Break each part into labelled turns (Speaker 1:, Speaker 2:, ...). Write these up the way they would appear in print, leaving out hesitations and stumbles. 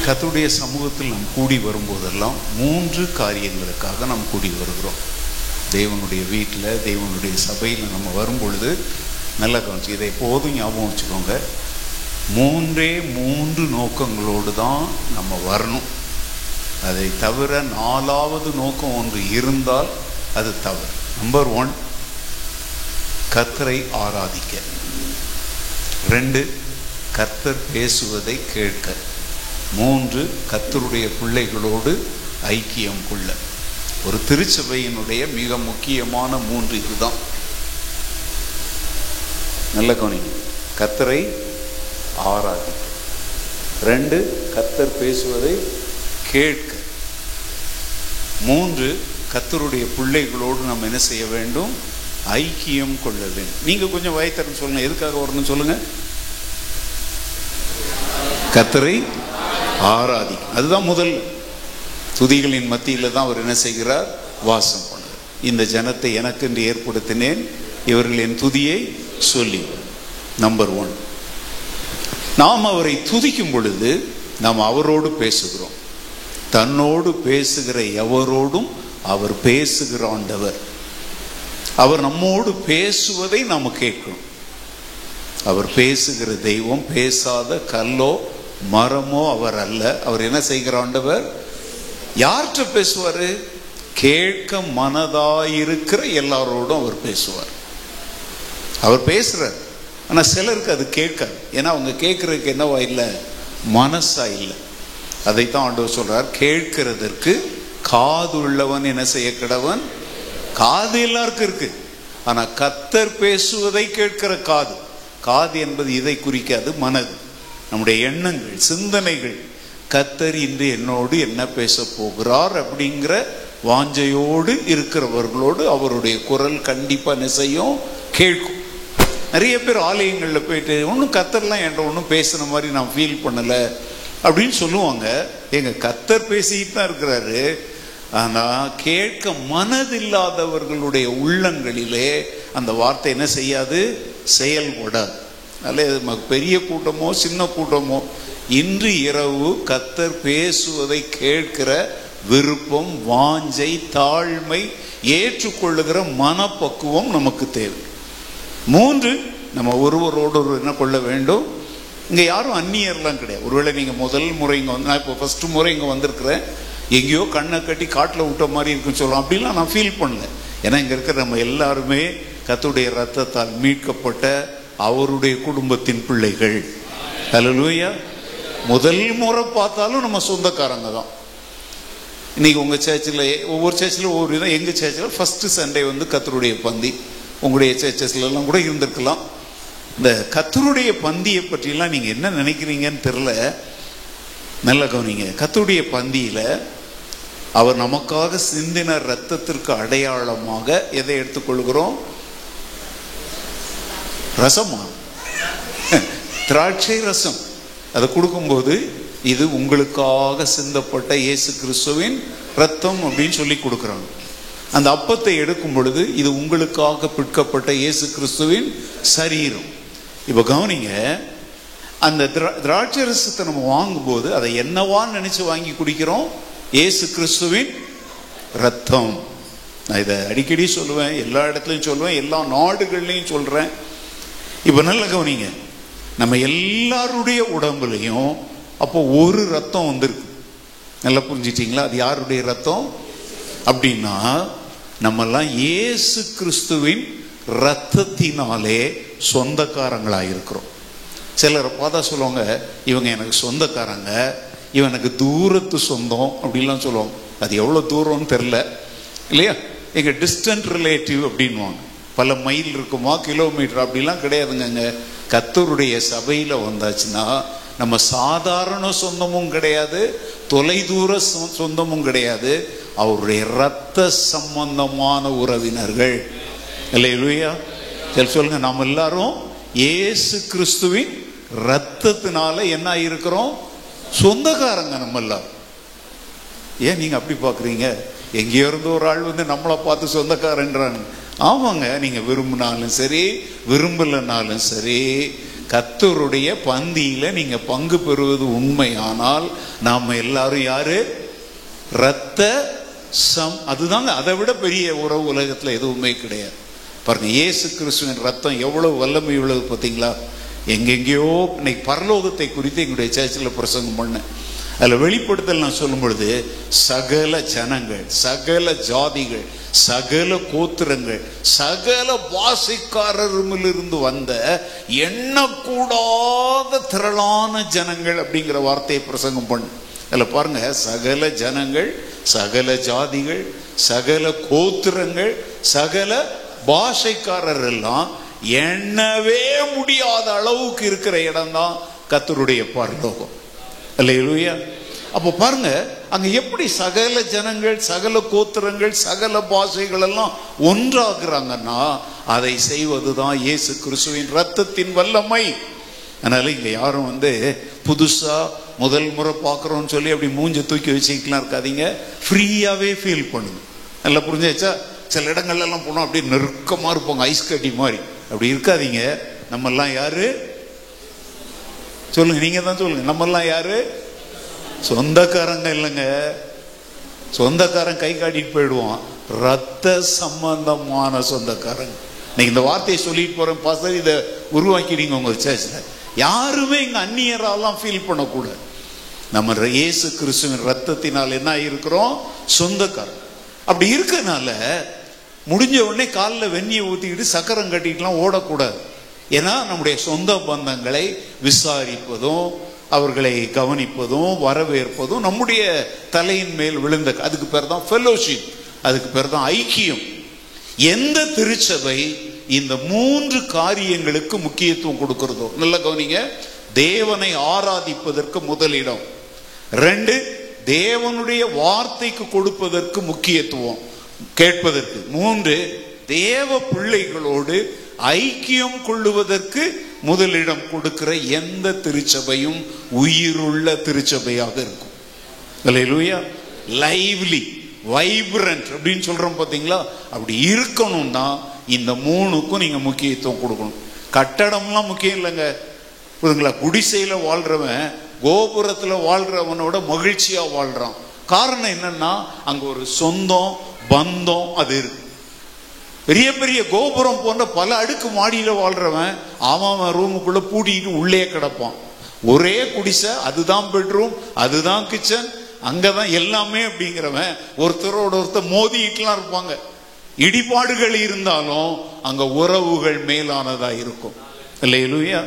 Speaker 1: கர்த்தருடைய சமூகத்தில் நாம் கூடி வரும்போதெல்லாம் 3 காரியங்களுக்காக நாம் கூடி வருகிறோம். தேவனுடைய வீட்டில், தேவனுடைய சபையில் நம்ம வரும் பொழுது நல்லா கவனிச்சு, இதை எப்போதும் ஞாபகம் வச்சுக்கோங்க. 3 நோக்கங்களோடு தான் நம்ம வரணும். அதை தவிர 4வது நோக்கம் ஒன்று இருந்தால் அது தவறு. நம்பர் 1, கர்த்தரை ஆராதிக்க. 2, கர்த்தர் பேசுவதை கேட்க. 3, கர்த்தருடைய பிள்ளைகளோடு ஐக்கியம் கொள்ள. ஒரு திருச்சபையினுடைய மிக முக்கியமான 3 இதுதான். நல்ல கவனிங்க. கர்த்தரை ஆராதிக்க. 2, கர்த்தர் பேசுவதை கேட்க. 3, கர்த்தருடைய பிள்ளைகளோடு நம்ம என்ன செய்ய வேண்டும்? ஐக்கியம் கொள்ள வேண்டும். நீங்க கொஞ்சம் வயத்தரன்னு சொல்லுங்க. எதுக்காக வரணும்னு சொல்லுங்க. கர்த்தரை ஆராதிக்க. அதுதான் முதல். துதிகளின் மத்தியில் தான் அவர் என்ன செய்கிறார்? வாசம் பண்ணுறார். இந்த ஜனத்தை எனக்கென்று ஏற்படுத்தினேன், இவர்கள் என் துதியை சொல்லி. நம்பர் 1, நாம் அவரை துதிக்கும் பொழுது நாம் அவரோடு பேசுகிறோம். தன்னோடு பேசுகிற எவரோடும் அவர் பேசுகிற ஆண்டவர். அவர் நம்மோடு பேசுவதை நாம் கேட்கணும். அவர் பேசுகிற தெய்வம், பேசாத கல்லோ மரமோ அவர் அல்ல. அவர் என்ன செய்கிற ஆண்டவர்? யார்கிட்ட பேசுவாரு? கேட்க மனதாயிருக்கிற எல்லாரோடும் அவர் பேசுவார். அவர் பேசுறார். ஆனா சிலருக்கு அது கேட்காது. ஏன்னா அவங்க கேட்கறதுக்கு என்னவா இல்லை? மனசா இல்லை. அதைத்தான் ஆண்டவர் சொல்றார், கேட்கிறதற்கு காது உள்ளவன் என்ன செய்ய கடவன். காது எல்லாருக்கும் இருக்கு. ஆனா கர்த்தர் பேசுவதை கேட்கிற காது. காது என்பது இதை குறிக்காது, மனது, நம்முடைய எண்ணங்கள், சிந்தனைகள். கர்த்தர் இன்று என்னோடு என்ன பேச போகிறார் அப்படிங்கிற வாஞ்சையோடு இருக்கிறவர்களோடு அவருடைய குரல் கண்டிப்பா என்ன செய்யும்? கேட்கும். நிறைய பேர் ஆலயங்களில் போயிட்டு ஒன்றும் கர்த்தர்லாம் என்கிட்ட ஒன்றும் பேசுன மாதிரி நான் ஃபீல் பண்ணல அப்படின்னு சொல்லுவாங்க. எங்க கர்த்தர் பேசிட்டு தான் இருக்கிறாரு. ஆனா கேட்க மனதில்லாதவர்களுடைய உள்ளங்களிலே அந்த வார்த்தை என்ன செய்யாது? செயல்படாது. அல்ல பெரிய கூட்டமோ சின்ன கூட்டமோ, இன்று இரவு கர்த்தர் பேசுவதை கேட்கிற விருப்பம், வாஞ்சை, தாழ்மை, ஏற்றுக்கொள்ளுகிற மனப்பக்குவம் நமக்கு தேவை. 3, நம்ம ஒருவரோடு என்ன கொள்ள வேண்டும்? இங்க யாரும் அந்நியர்லாம் கிடையாது. ஒருவேளை நீங்க முதல் முறை இங்க வந்து, நான் இப்போ ஃபர்ஸ்ட் முறை இங்க வந்திருக்கிறேன், எங்கேயோ கண்ணை கட்டி காட்டில் விட்ட மாதிரி இருக்குன்னு சொல்லலாம். அப்படிலாம் நான் ஃபீல் பண்ணல. ஏன்னா இங்க இருக்கிற நம்ம எல்லாருமே கர்த்தருடைய ரத்தத்தால் மீட்கப்பட்ட அவருடைய குடும்பத்தின் பிள்ளைகள். ஹல்லேலூயா. முதல் முறை பார்த்தாலும் நம்ம சொந்தக்காரங்க தான். இன்னைக்கு உங்க சர்ச்சில், ஒவ்வொரு சர்ச்சிலும் ஒவ்வொரு விதம். எங்க சர்ச்சில் ஃபர்ஸ்ட் சண்டே வந்து கர்த்தருடைய பந்தி. உங்களுடைய சர்ச்சஸ்ல எல்லாம் கூட இருந்திருக்கலாம். இந்த கர்த்தருடைய பந்தியை பற்றிலாம் நீங்க என்ன நினைக்கிறீங்கன்னு தெரியல. நல்ல கவனிங்க. கர்த்தருடைய பந்தியில அவர் நமக்காக சிந்தின ரத்தத்திற்கு அடையாளமாக எதை எடுத்துக்கொள்கிறோம்? ரசமா? திராட்சை ரசம். அதை கொடுக்கும்போது இது உங்களுக்காக சிந்தப்பட்ட இயேசு கிறிஸ்துவின் ரத்தம் அப்படின்னு சொல்லி கொடுக்குறாங்க. அந்த அப்பத்தை எடுக்கும் பொழுது இது உங்களுக்காக பிற்கப்பட்ட இயேசு கிறிஸ்துவின் சரீரம். இப்ப கவனிங்க, அந்த திராட்சை ரசத்தை நம்ம வாங்கும்போது அதை என்னவான்னு நினைச்சு வாங்கி குடிக்கிறோம்? இயேசு கிறிஸ்துவின் ரத்தம். நான் இதை அடிக்கடி சொல்லுவேன், எல்லா இடத்துலையும் சொல்லுவேன், எல்லா நாடுகள்லையும் சொல்றேன். இப்ப நல்ல கவனிங்க, நம்ம எல்லாருடைய உடம்புலையும் அப்போ ஒரு ரத்தம் வந்திருக்கு. நல்லா புரிஞ்சிட்டீங்களா? அது யாருடைய ரத்தம் அப்படின்னா, நம்மெல்லாம் இயேசு கிறிஸ்துவின் ரத்தத்தினாலே சொந்தக்காரங்களாயிருக்கிறோம். சிலரை பார்த்தா சொல்லுவாங்க, இவங்க எனக்கு சொந்தக்காரங்க, இவனுக்கு தூரத்து சொந்தம் அப்படின்லாம் சொல்லுவாங்க. அது எவ்வளோ தூரம்னு தெரில இல்லையா? எங்கள் டிஸ்டன்ட் ரிலேட்டிவ் அப்படின்வாங்க. பல மைல் இருக்குமா, கிலோமீட்டர் அப்படிலாம் கிடையாதுங்க. கர்த்தருடைய சபையில் வந்தாச்சுன்னா நம்ம சாதாரண சொந்தமும் கிடையாது, தொலைதூர சொந்தமும் கிடையாது, அவருடைய இரத்த சம்பந்தமான உறவினர்கள். அல்லேலூயா. சொல்லுங்க, நாம் எல்லாரும் இயேசு கிறிஸ்துவின் ரத்தத்தினால என்ன இருக்கிறோம்? சொந்தக்காரங்க நம்ம எல்லாரும். ஏன் நீங்க அப்படி பாக்குறீங்க? எங்கேயோ இருந்து ஒரு ஆள் வந்து நம்மளை பார்த்து சொந்தக்காரன்றாங்க. ஆமாங்க, நீங்க விரும்பினாலும் சரி விரும்பலனாலும் சரி, கர்த்தருடைய பந்தியில நீங்க பங்கு பெறுவது உண்மையானால் நாம எல்லாரும் யாரு? இரத்த அதுதாங்க. அதை விட பெரிய உறவு உலகத்துல எதுவுமே கிடையாது. பாருங்க, இயேசு கிறிஸ்துவின் ரத்தம் எவ்வளவு வல்லமை உள்ளது பார்த்தீங்களா? எங்கெங்கேயோ இன்னைக்கு பரலோகத்தை குறித்து எங்களுடைய சர்ச்சில் பிரசங்கம் பண்ணேன். அதுல வெளிப்படுத்தல் நான் சொல்லும் பொழுது சகல ஜனங்கள், சகல ஜாதிகள், சகல கோத்திரங்கள், சகல பாஷைக்காரரிலிருந்து வந்த எண்ணக்கூடாத திரளான ஜனங்கள் அப்படிங்கிற வார்த்தையை பிரசங்கம் பண்ணு. அதுல பாருங்க, சகல ஜனங்கள், சகல ஜாதிகள், சகல கோத்திரங்கள், சகல பாஷைக்காரர் எல்லாம் எண்ணவே முடியாத அளவுக்கு இருக்கிற இடம் தான் கர்த்தருடைய பரலோகம். அல்லேலூயா. அப்போ பாருங்க, அங்க எப்படி சகல ஜனங்கள், சகல கோத்திரங்கள், சகல பாஷைகள் எல்லாம் ஒன்றாகிறாங்கன்னா அதை செய்வதுதான் இயேசு கிறிஸ்துவின் ரத்தத்தின் வல்லமை. அதனால இங்க யாரும் புதுசா முதல் முறை பார்க்குறோன்னு சொல்லி அப்படி மூஞ்ச தூக்கி வச்சுக்கலாம் இருக்காதீங்க. ஃப்ரீயாவே ஃபீல் பண்ணுங்க. நல்லா புரிஞ்சாச்சா? சில இடங்கள்ல எல்லாம் போனோம் அப்படியே நெருக்கமா இருப்பாங்க, ஐஸ் கட்டி மாதிரி. அப்படி இருக்காதீங்க. நம்ம எல்லாம் யாரு சொல்லுங்க? நீங்க தான் சொல்லுங்க. நம்ம எல்லாம் யாரு? சொந்தக்காரங்க இல்லைங்க. சொந்தக்காரன் கை காட்டிட்டு போயிடுவான். ரத்த சம்பந்தமான சொந்தக்காரங்க. நீங்க இந்த வார்த்தையை சொல்லிட்டு போறேன் பாஸ்டர், இதை உருவாக்கிடுங்க உங்க சர்ச்சில். யாருமே இங்க அந்நியரெல்லாம் ஃபீல் பண்ணக்கூடாது. நம்ம இயேசு கிறிஸ்துவின் ரத்தத்தினால் என்ன இருக்கிறோம்? சொந்தக்காரன். அப்படி இருக்கனால முடிஞ்ச உடனே காலில் வெந்நியை ஊற்றிக்கிட்டு சக்கரம் கட்டிட்டுலாம் ஓடக்கூடாது. ஏன்னா நம்முடைய சொந்த பந்தங்களை விசாரிப்பதும் அவர்களை கவனிப்பதும் வரவேற்பதும் நம்முடைய தலையின் மேல் விழுந்த, அதுக்கு பேர் தான் ஃபெலோஷிப், அதுக்கு பேர் தான் ஐக்கியம். எந்த திருச்சபை இந்த 3 காரியங்களுக்கு முக்கியத்துவம் கொடுக்கிறதோ, நல்ல கவனிங்க, தேவனை ஆராதிப்பதற்கு முதலிடம், 2 தேவனுடைய வார்த்தைக்கு கொடுப்பதற்கு முக்கியத்துவம் கேட்பதற்கு, 3 தேவ பிள்ளைகளோடு ஐக்கியம் கொள்ளுவதற்கு முதலிடம் கொடுக்கிற எந்த திருச்சபையும் உயிருள்ள திருச்சபையாக இருக்கும். அல்லேலூயா. லைவ்லி, வைப்ரண்ட் அப்படின்னு சொல்றோம் பாத்தீங்களா? அப்படி இருக்கணும்னா இந்த 3க்கும் நீங்க முக்கியத்துவம் கொடுக்கணும். கட்டடம்லாம் முக்கியம் இல்லைங்க, புரியுதுங்களா? குடிசையில வாழ்றவன் கோபுரத்துல வாழ்றவனோட மகிழ்ச்சியா வாழ்றான். காரணம் என்னன்னா அங்க ஒரு சொந்தம் பந்தம் அது இருக்கு. பெரிய பெரிய கோபுரம் போன்ற பல அடுக்கு மாடியில வாழ்றவன் அவன் ரூமுக்குள்ள பூட்டிட்டு உள்ளே கிடப்பான். ஒரே குடிசை, அதுதான் பெட்ரூம், அதுதான் கிச்சன், அங்கதான் எல்லாமே அப்படிங்கிறவன் ஒருத்தரோட ஒருத்தர் மோதிட்டுலாம் இருப்பாங்க. இடிபாடுகள் இருந்தாலும் அங்க உறவுகள் மேலானதா இருக்கும். அல்லேலூயா.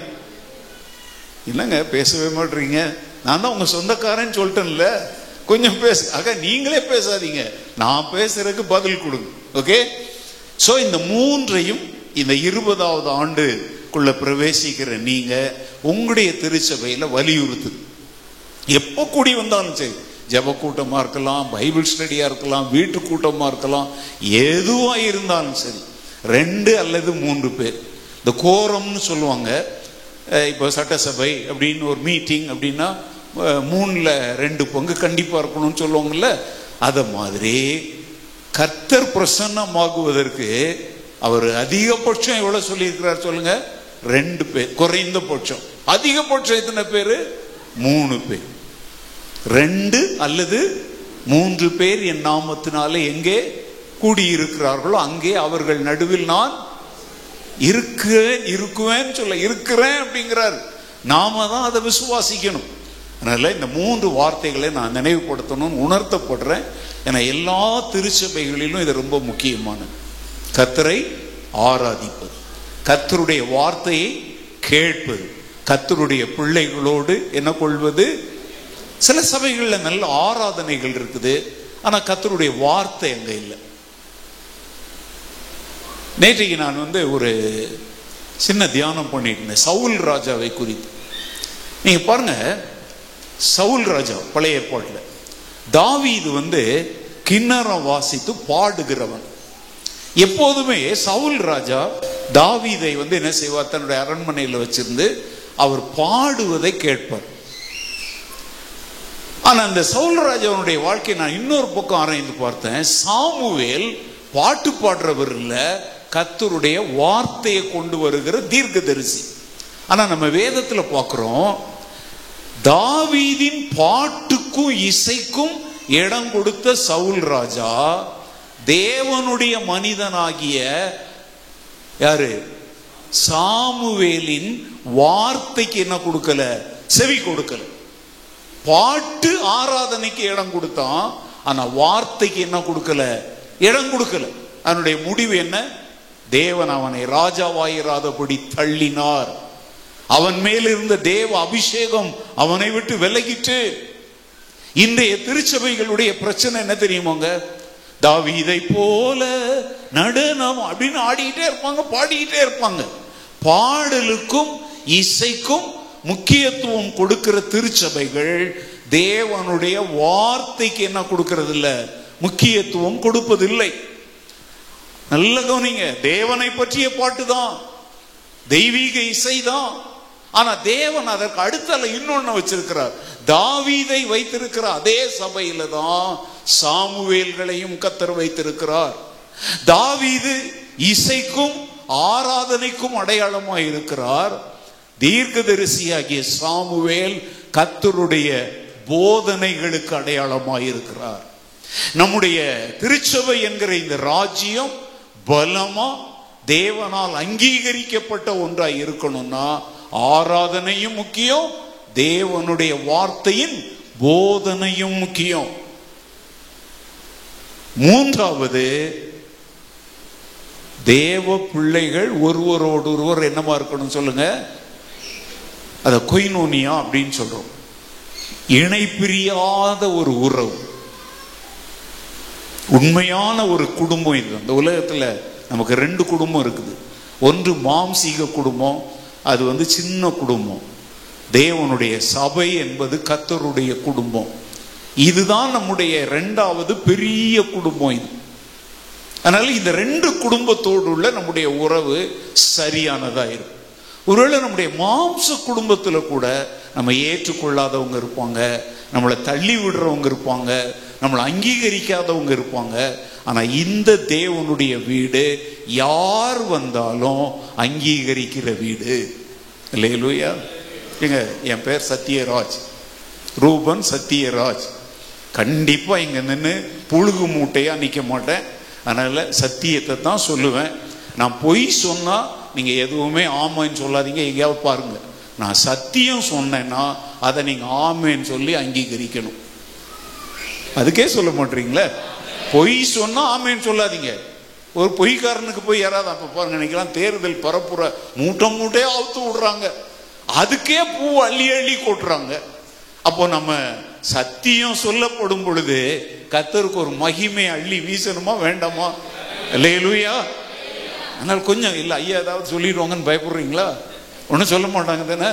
Speaker 1: இல்லைங்க, பேசவே மாட்டீங்க. நான் தான் உங்க சொந்தக்காரன்னு சொல்லிட்டேன்ல, கொஞ்சம் பேச. ஆக நீங்களே பேசாதீங்க, நான் பேசுறதுக்கு பதில் கொடுங்க. ஓகே. சோ இந்த 3ஐயும் இந்த 20வது ஆண்டுக்குள்ள பிரவேசிக்கிற நீங்க உங்களுடைய திருச்சபையில வலியுறுத்து. எப்போ கூடி வந்தாலும் சரி, ஜெப கூட்டமா இருக்கலாம், பைபிள் ஸ்டடியா இருக்கலாம், வீட்டு கூட்டமா இருக்கலாம், எதுவா இருந்தாலும் சரி 2 அல்லது 3 பேர், இந்த கோரம்னு சொல்லுவாங்க. இப்போ சட்டசபை அப்படின்னு ஒரு மீட்டிங் அப்படின்னா 3ல் 2 பங்கு கண்டிப்பா இருக்கணும்னு சொல்லுவாங்கல்ல. அத மாதிரி கர்த்தர் பிரசன்னமாகுவதற்கு அவர் அதிகபட்சம் எவ்வளவு சொல்லி இருக்கிறார் சொல்லுங்க? 2 பேர். குறைந்தபட்சம். அதிகபட்சம் எத்தனை பேரு? 3 பேர். 2 அல்லது 3 பேர் என் நாமத்தினாலே எங்கே கூடியிருக்கிறார்களோ அங்கே அவர்கள் நடுவில் நான் இருக்குவேன் சொல்ல, இருக்கிறேன் அப்படிங்கிறார். நாம தான் அதை விசுவாசிக்கணும். அதனால இந்த 3 வார்த்தைகளை நான் நினைவுபடுத்தணும்னு உணர்த்தப்படுறேன். ஏன்னா எல்லா திருச்சபைகளிலும் இது ரொம்ப முக்கியமானது. கர்த்தரை ஆராதிப்பது, கர்த்தருடைய வார்த்தையை கேட்பது, கர்த்தருடைய பிள்ளைகளோடு என்ன கொள்வது. சில சபைகள்ல நல்ல ஆராதனைகள் இருக்குது, ஆனா கர்த்தருடைய வார்த்தை அங்க இல்லை. நேற்றைக்கு நான் ஒரு சின்ன தியானம் பண்ணிட்டு இருந்தேன் சவுல் ராஜாவை குறித்து. நீங்க பாருங்க, சவுல் ராஜா பழைய ஏற்பாட்டுல, தாவீது கிண்ணறம் வாசித்து பாடுகிறவன். எப்போதுமே சவுல் ராஜா தாவீதை என்ன செய்வார்? தன்னுடைய அரண்மனையில் வச்சிருந்து அவர் பாடுவதை கேட்பார். ஆனா அந்த சவுல் ராஜாவுடைய வாழ்க்கையை நான் இன்னொரு பக்கம் ஆராய்ந்து பார்த்தேன். சாமுவேல் பாட்டு பாடுறவர் இல்ல, கர்த்தருடைய வார்த்தையை கொண்டு வருகிற தீர்க்கதரிசி. ஆனா நம்ம வேதத்துல பார்க்கிறோம், தாவீதின் பாட்டுக்கும் இசைக்கும் இடம் கொடுத்த சவுல் ராஜா தேவனுடைய மனிதனாகிய யாரு சாமுவேலின் வார்த்தைக்கு என்ன கொடுக்கல, செவி கொடுக்கல. பாட்டு ஆராதனைக்கு இடம் கொடுத்தான், ஆனா வார்த்தைக்கு என்ன கொடுக்கல, இடம் கொடுக்கல. அதனுடைய முடிவு என்ன? தேவன் அவனை ராஜாவாயிராதபடி தள்ளினார். அவன் மேல் இருந்த தேவ அபிஷேகம் அவனை விட்டு விலகிட்டு. இன்றைய திருச்சபைகளுடைய பிரச்சனை என்ன தெரியுமாங்க? தாவீதை போல நடனம் அப்படின்னு ஆடிக்கிட்டே இருப்பாங்க, பாடிக்கிட்டே இருப்பாங்க. பாடலுக்கும் இசைக்கும் முக்கியத்துவம் கொடுக்கிற திருச்சபைகள் தேவனுடைய வார்த்தைக்கு என்ன கொடுக்கிறது இல்ல, முக்கியத்துவம் கொடுப்பதில்லை. நல்ல கவனிங்க, தேவனை பற்றிய பாட்டு தான், தெய்வீக இசைதான். ஆனா தேவன் அதற்கு அடுத்தல இன்னொன்னு வச்சிருக்கிறார். தாவீதை வைத்திருக்கிற அதே சபையில தான் சாமுவேல்களையும் கர்த்தர் வைத்திருக்கிறார். தாவீது இசைக்கும் ஆராதனைக்கும் அடையாளமாய் இருக்கிறார். தீர்க்கதரிசியாகிய சாமுவேல் கர்த்தருடைய போதனைகளுக்கு அடையாளமாய் இருக்கிறார். நம்முடைய திருச்சபை என்கிற இந்த ராஜ்யம் பலமா தேவனால் அங்கீகரிக்கப்பட்ட ஒன்றாய் இருக்கணும்னா ஆராதனையும் முக்கியம், தேவனுடைய வார்த்தையின் போதனையும் முக்கியம். மூன்றாவது, தேவ பிள்ளைகள் ஒருவரோடு ஒருவர் என்னமா இருக்கணும் சொல்லுங்க? அத கொய்னோனியா அப்படின்னு சொல்றோம். இணை பிரியாத ஒரு உறவு, உண்மையான ஒரு குடும்பம். இது இந்த உலகத்துல நமக்கு ரெண்டு குடும்பம் இருக்குது. ஒன்று மாம்சீக குடும்பம், அது சின்ன குடும்பம். தேவனுடைய சபை என்பது கர்த்தருடைய குடும்பம். இதுதான் நம்முடைய இரண்டாவது பெரிய குடும்பம் இது. அதனால இந்த ரெண்டு குடும்பத்தோடு உள்ள நம்முடைய உறவு சரியானதா இருக்கும். ஒருவேளை நம்முடைய மாம்ச குடும்பத்துல கூட நம்ம ஏற்றுக்கொள்ளாதவங்க இருப்பாங்க, நம்மளை தள்ளி விடுறவங்க இருப்பாங்க, நம்மளை அங்கீகரிக்காதவங்க இருப்பாங்க. ஆனா இந்த தேவனுடைய வீடு யார் வந்தாலும் அங்கீகரிக்கிற வீடு. அல்லேலூயா. என் பேர் சத்யராஜ், ரூபன் சத்யராஜ். கண்டிப்பா இங்க நின்று புழுகு மூட்டையா நிக்க மாட்டேன். அதனால சத்தியத்தை தான் சொல்லுவேன். நான் பொய் சொன்னா நீங்க எதுவுமே ஆமைன்னு சொல்லாதீங்க. எங்கேயாவது பாருங்க, நான் சத்தியம் சொன்னேன்னா அதை நீங்க ஆமைன்னு சொல்லி அங்கீகரிக்கணும். அதுக்கே சொல்ல மாட்டீங்களே. பொய் சொன்னா ஆமைன்னு சொல்லாதீங்க. ஒரு பொய்க்காரனுக்கு போய் யாராவது அப்ப பாருங்க, நினைக்கலாம் தேர்தல் பரப்புற மூட்டை மூட்டையா அவுத்து விடுறாங்க, அதுக்கே பூ அள்ளி அள்ளி கொட்டுறாங்க. அப்போ நம்ம சத்தியம் சொல்லப்படும் பொழுது கர்த்தருக்கு ஒரு மகிமை அள்ளி வீசணுமா வேண்டாமா? அல்லேலூயா. அதனால கொஞ்சம் இல்ல ஐயா ஏதாவது சொல்லிடுவாங்கன்னு பயப்படுறீங்களா? ஒன்னும் சொல்ல மாட்டாங்க தானே.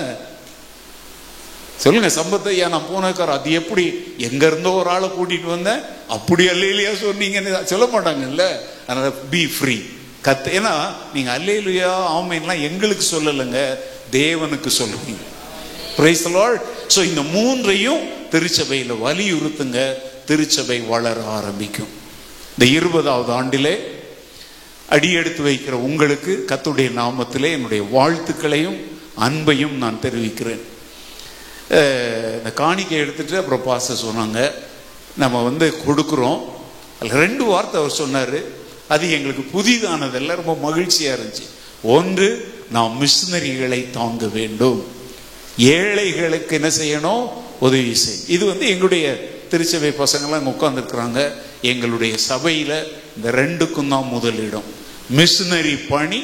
Speaker 1: சொல்லுங்க, சம்பத்தை ஐயா நான் போனக்கார அது எப்படி எங்க இருந்தோ ஒரு ஆளை கூட்டிட்டு வந்தேன் அப்படி அல்லேலூயா சொன்னீங்கன்னு சொல்ல மாட்டாங்கல்ல. அதனால பி ஃப்ரீ. ஏன்னா நீங்க அல்லேலூயா ஆமைன்லாம் எங்களுக்கு சொல்லலைங்க, தேவனுக்கு சொல்லுவீங்க. Praise the Lord. சோ இந்த மூன்றையும் திருச்சபையில வலியுறுத்துங்க, திருச்சபை வளர ஆரம்பிக்கும். இந்த 20வது ஆண்டிலே அடியெடுத்து வைக்கிற உங்களுக்கு கர்த்தருடைய நாமத்திலே என்னுடைய வாழ்த்துக்களையும் அன்பையும் நான் தெரிவிக்கிறேன். இந்த காணிக்கை எடுத்துட்டு அப்புறம் பாஸ்டர் சொன்னாங்க, நம்ம கொடுக்குறோம். அதில் 2 வார்த்தை அவர் சொன்னார், அது எங்களுக்கு புதிதானதெல்லாம் ரொம்ப மகிழ்ச்சியாக இருந்துச்சு. ஒன்று, நாம் மிஷினரிகளை தாங்க வேண்டும், ஏழைகளுக்கு என்ன செய்யணும், உதவி செய்யும். இது எங்களுடைய திருச்சபை பசங்கள்லாம் இங்கே உட்கார்ந்துருக்குறாங்க. எங்களுடைய சபையில் இந்த 2க்கும் தான் முதலிடம். மிஷினரி பணி,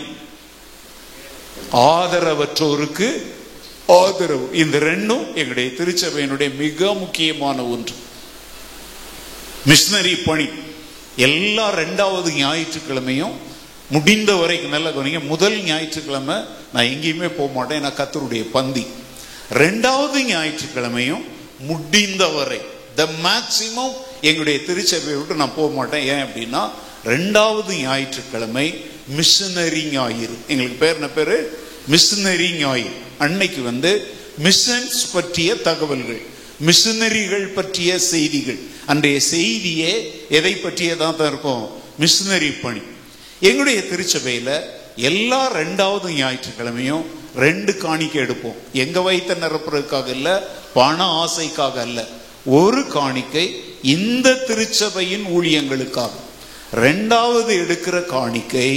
Speaker 1: ஆதரவற்றோருக்கு ஆதரவு. இந்த 2ம் எங்களுடைய திருச்சபையினுடைய மிக முக்கியமான ஒன்று. மிஷினரி பணி எல்லா 2வது ஞாயிற்றுக்கிழமையும் முடிந்த வரைக்கும் நல்ல கவனிங்க. முதல் ஞாயிற்றுக்கிழமை நான் எங்கேயுமே போக மாட்டேன், நான் கர்த்தருடைய பந்தி. 2வது ஞாயிற்றுக்கிழமையும் முடிந்தவரை த மேக்சிமம் எங்களுடைய திருச்சபையை விட்டு நான் போக மாட்டேன். ஏன் அப்படின்னா 2வது ஞாயிற்றுக்கிழமை மிஷனரி ஞாயிறு. எங்களுக்கு பேர் என்ன பேரு? மிஷனரி ஞாயிறு. அன்னைக்கு மிஷன்ஸ் பற்றிய தகவல்கள், மிஷனரிகள் பற்றிய செய்திகள். அன்றைய செய்தியே எதை பற்றியதான் இருக்கும்? மிஷனரி பணி. எங்களுடைய திருச்சபையில எல்லா 2வது ஞாயிற்றுக்கிழமையும் 2 காணிக்கை எடுப்போம். எங்க வயிற்ற நிரப்புறதுக்காக இல்ல, பண ஆசைக்காக அல்ல. ஒரு காணிக்கை இந்த திருச்சபையின் ஊழியங்களுக்காக. 2வது எடுக்கிற காணிக்கை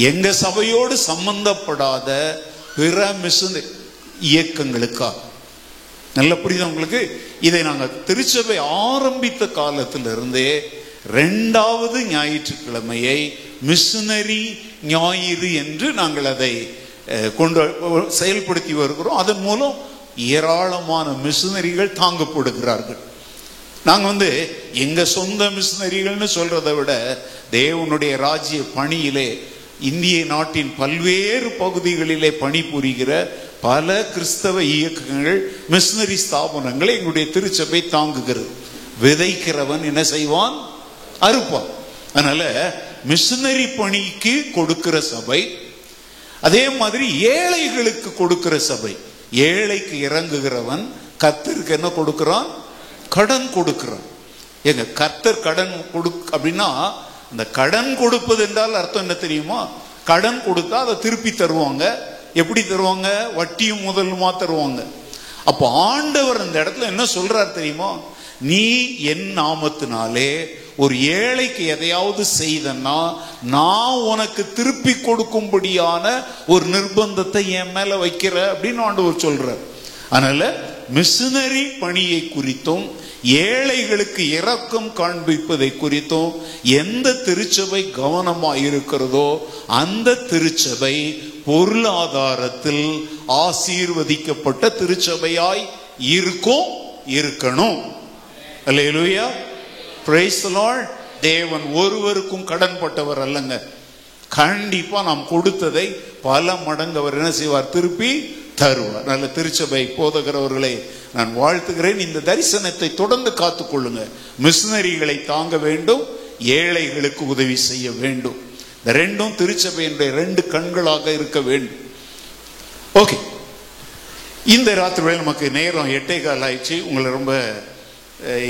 Speaker 1: எங்க சபையோடு சம்பந்தப்படாத பிற மிஷனரி இயக்கங்களுக்காக. நல்ல புரியுது உங்களுக்கு? இதை நாங்கள் திருச்சபை ஆரம்பித்த காலத்திலிருந்தே 2வது ஞாயிற்றுக்கிழமையை மிஷனரி ஞாயிறு என்று நாங்கள் அதை கொண்டு செயல்படுத்தி வருகிறோம். அதன் மூலம் ஏராளமான மிஷனரிகள் தாங்கப்படுகிறார்கள். நாங்கள் எங்க சொந்த மிஷனரிகள்னு சொல்றதை விட தேவனுடைய ராஜ்ய பணியிலே இந்திய நாட்டின் பல்வேறு பகுதிகளிலே பணிபுரிகிற பல கிறிஸ்தவ இயக்கங்கள், மிஷனரி ஸ்தாபனங்களை எங்களுடைய திருச்சபை தாங்குகிறது. விதைக்கிறவன் என்ன செய்வான்? அறுப்பான். அதனால மிஷனரி பணிக்கு கொடுக்கிற சபை, அதே மாதிரி ஏழைகளுக்கு கொடுக்கிற சபை. ஏழைக்கு இறங்குகிறவன் கர்த்தருக்கு என்ன கொடுக்கிறான்? கடன் கொடுக்கிறான். எங்க கர்த்தர் கடன் அப்படின்னா, அந்த கடன் கொடுப்பது என்றால் அர்த்தம் என்ன தெரியுமா? கடன் கொடுத்தா அதை திருப்பி தருவாங்க. எப்படி தருவாங்க? வட்டியும் முதலுமா தருவாங்க. அப்ப ஆண்டவர் அந்த இடத்துல என்ன சொல்றார் தெரியுமா? நீ என் நாமத்தினாலே ஒரு ஏழைக்கு எதையாவது செய்தன்னா நான் உனக்கு திருப்பி கொடுக்கும்படியான ஒரு நிர்பந்தத்தை என் மேல வைக்கிற அப்படின்னு ஆண்டவர் சொல்றார். அதனால மிஷனரி பணியை குறித்தும் ஏழைகளுக்கு இரக்கம் காண்பிப்பதை குறித்தும் எந்த திருச்சபை கவனமாக இருக்கிறதோ அந்த திருச்சபை பொருளாதாரத்தில் ஆசீர்வதிக்கப்பட்ட திருச்சபையாய் இருக்கணும். அல்லேலூயா, பிரைஸ் தி லார்ட். தேவன் ஒருவருக்கும் கடன் பட்டவர் அல்லங்க. கண்டிப்பா நாம் கொடுத்ததை பல மடங்கு அவர் என்ன செய்வார்? திருப்பி தருவார். நல்ல திருச்சபை போதகரவர்களை நான் வாழ்த்துகிறேன். இந்த தரிசனத்தை தொடர்ந்து காத்துக்கொள்ளுங்க. மிஷனரிகளை தாங்க வேண்டும், ஏழைகளுக்கு உதவி செய்ய வேண்டும். இந்த 2ம் திருச்சபையினுடைய 2 கண்களாக இருக்க வேண்டும். ஓகே, இந்த ராத்திரி வேளை நமக்கு நேரம் 8:15 ஆயிடுச்சு. உங்களை ரொம்ப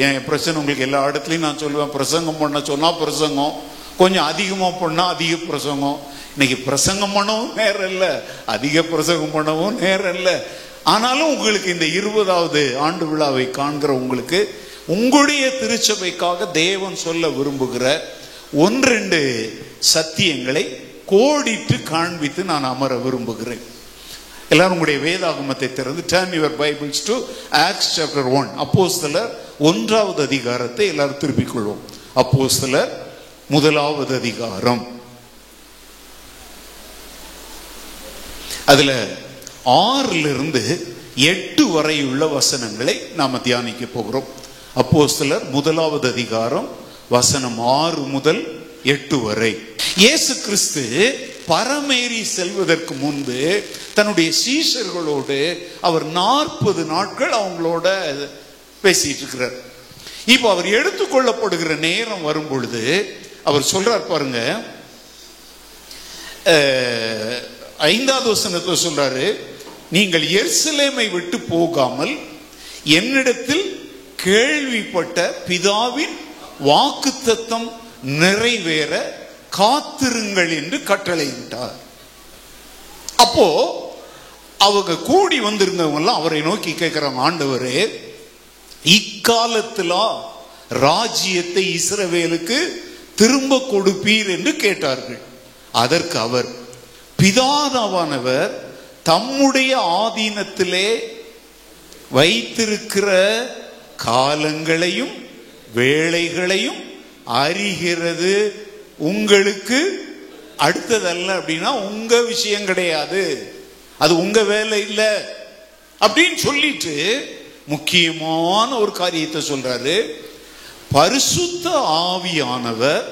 Speaker 1: என் பிரச்சனை உங்களுக்கு எல்லா இடத்துலையும் நான் சொல்லுவேன், பிரசங்கம் பண்ண சொன்னா பிரசங்கம், கொஞ்சம் அதிகமாக பண்ணா அதிக பிரசங்கம். இன்னைக்கு பிரசங்கம் பண்ணவும் நேரம் இல்லை, அதிக பிரசங்கம் பண்ணவும் நேரம் இல்லை. ஆனாலும் உங்களுக்கு இந்த 20வது ஆண்டு விழாவை காண்கிற உங்களுக்கு உங்களுடைய திருச்சபைக்காக தேவன் சொல்ல விரும்புகிற 1-2 சத்தியங்களை கோடிட்டு காண்பித்து நான் அமர விரும்புகிறேன். எல்லாரும் உங்களுடைய வேதாகமத்தை திறந்து turn your Bibles to Acts chapter 1. அப்போஸ்தலர் 1வது அதிகாரத்தை எல்லாரும் திருப்பிக் கொள்வோம். அப்போஸ்தலர் 1வது அதிகாரம், அதுல 6 to 8 வரையுள்ள வசனங்களை நாம தியானிக்க போகிறோம். அப்போஸ்தலர் 1வது அதிகாரம் வசனம் 6 முதல் 8 வரை. இயேசு கிறிஸ்து பரமேறி செல்வதற்கு முன்பு தன்னுடைய சீஷர்களோடு அவர் 40 நாட்கள் அவங்களோட பேசிட்டு இருக்கிறார். இப்ப அவர் எடுத்துக்கொள்ளப்படுகிற நேரம் வரும் பொழுது அவர் சொல்றார் பாருங்க, 5வது வசனத்துல சொல்றாரு, நீங்கள் எருசலேமை விட்டு போகாமல் என்னிடத்தில் கேள்விப்பட்ட பிதாவின் வாக்குத்தத்தம் நிறைவேற காத்திருங்கள் என்று கட்டளையிட்டார். அப்போ அவங்க கூடி வந்திருந்தவங்க எல்லாம் அவரை நோக்கி கேட்கிறாங்க, ஆண்டவரே, இக்காலத்திலா ராஜ்யத்தை இஸ்ரவேலுக்கு திரும்ப கொடுப்பீர் என்று கேட்டார்கள். அதற்கு அவர், பிதாவானவர் தம்முடைய ஆதீனத்திலே வைத்திருக்கிற காலங்களையும் வேளைகளையும் அறிகிறது உங்களுக்கு அடுத்ததல்ல. அப்படின்னா உங்க விஷயம் கிடையாது, அது உங்க வேலை இல்லை அப்படின்னு சொல்லிட்டு முக்கியமான ஒரு காரியத்தை சொல்றாரு. பரிசுத்த ஆவியானவர்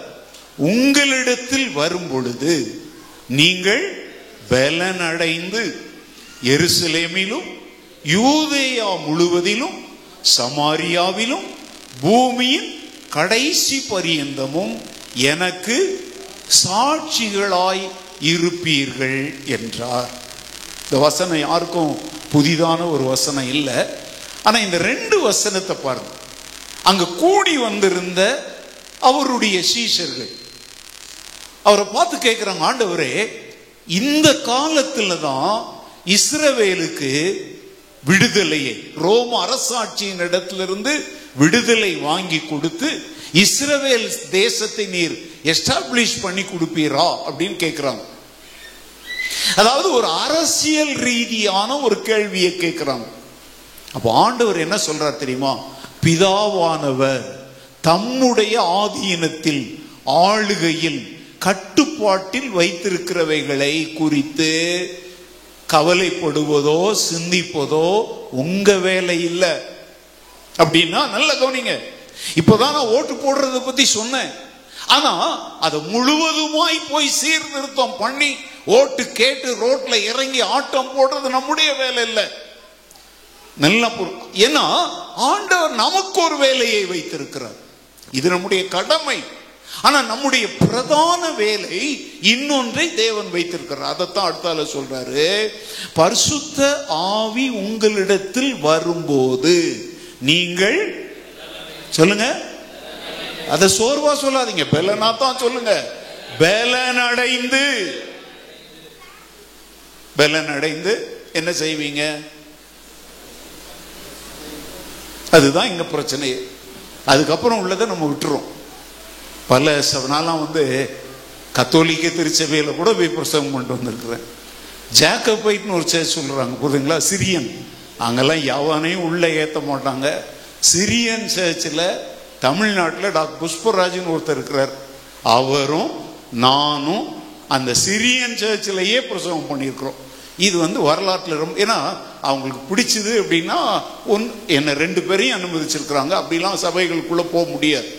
Speaker 1: உங்களிடத்தில் வரும் பொழுது நீங்கள் பலனடைந்து எருசலேமிலும் யூதேயா முழுவதிலும் சமாரியாவிலும் பூமியின் கடைசி பரியந்தமும் எனக்கு சாட்சிகளாய் இருப்பீர்கள் என்றார். இந்த வசனம் யாருக்கும் புதிதான ஒரு வசனம் இல்லை. ஆனா இந்த 2 வசனத்தை பாருங்க. அங்க கூடி வந்திருந்த அவருடைய சீஷர்கள் அவரை பார்த்து கேட்கிறாங்க, ஆண்டவரே, இந்த காலத்துல தான் இஸ்ரவேலுக்கு விடுதலையை ரோம அரசாட்சியின் இடத்திலிருந்து விடுதலை வாங்கி கொடுத்து இஸ்ரவேல் தேசத்தை நீர் எஸ்டாப்ளிஷ் பண்ணி கொடுப்பீரா அப்படின்னு கேட்கிறாங்க. அதாவது ஒரு அரசியல் ரீதியான ஒரு கேள்வியை கேட்கிறாங்க. அப்ப ஆண்டவர் என்ன சொல்றார் தெரியுமா? பிதாவானவர் தம்முடைய ஆதீனத்தில் ஆளுகையில் கட்டுப்பாட்டில் வைத்திருக்கிறவைகளை குறித்து கவலைப்படுவதோ சிந்திப்பதோ உங்க வேலை இல்லை அப்படின்னா நல்ல கவனிங்க. இப்பதான் நான் ஓட்டு போடுறத பத்தி சொன்னேன். ஆனா அதை முழுவதுமாய் போய் சீர்திருத்தம் பண்ணி ஓட்டு கேட்டு ரோட்ல இறங்கி ஆட்டம் போடுறது நம்முடைய வேலை இல்லை. நல்ல ஏன்னா ஆண்டவர் நமக்கு ஒரு வேலையை வைத்திருக்கிறார். இது நம்முடைய கடமை. ஆனா நம்முடைய பிரதான வேலை இன்னொன்றை தேவன் வைத்திருக்கிறார். அதைத்தான் அடுத்தால சொல்றாரு, பரிசுத்த ஆவி உங்களிடத்தில் வரும்போது நீங்கள் சொல்லுங்க, அத சோர்வா சொல்லாதீங்க, பெலனா தான் சொல்லுங்க, பெலன் அடைந்து என்ன செய்வீங்க? அதுதான் இங்க பிரச்சனை. அதுக்கப்புறம் உள்ளதை நம்ம விட்டுறோம். பல நாளாம் கத்தோலிக்க திருச்சபையில கூட போய் பிரசவம் பண்ணிட்டு வந்திருக்கிறேன். ஜாக்கபைட்னு ஒரு சேர்ச் சொல்றாங்க புரியுதுங்களா, சிரியன். அங்கெல்லாம் யாவானையும் உள்ள ஏற்ற மாட்டாங்க. சிரியன் சேர்ச்சில் தமிழ்நாட்டில் டாக்டர் புஷ்பராஜன் ஒருத்தர் இருக்கிறார். அவரும் நானும் அந்த சிரியன் சர்ச்சிலேயே பிரசவம் பண்ணியிருக்கிறோம். இது வரலாற்றில் ரொம்ப, ஏன்னா அவங்களுக்கு பிடிச்சது அப்படின்னா என்னை 2 பேரையும் அனுமதிச்சிருக்கிறாங்க. அப்படிலாம் சபைகளுக்குள்ள போக முடியாது.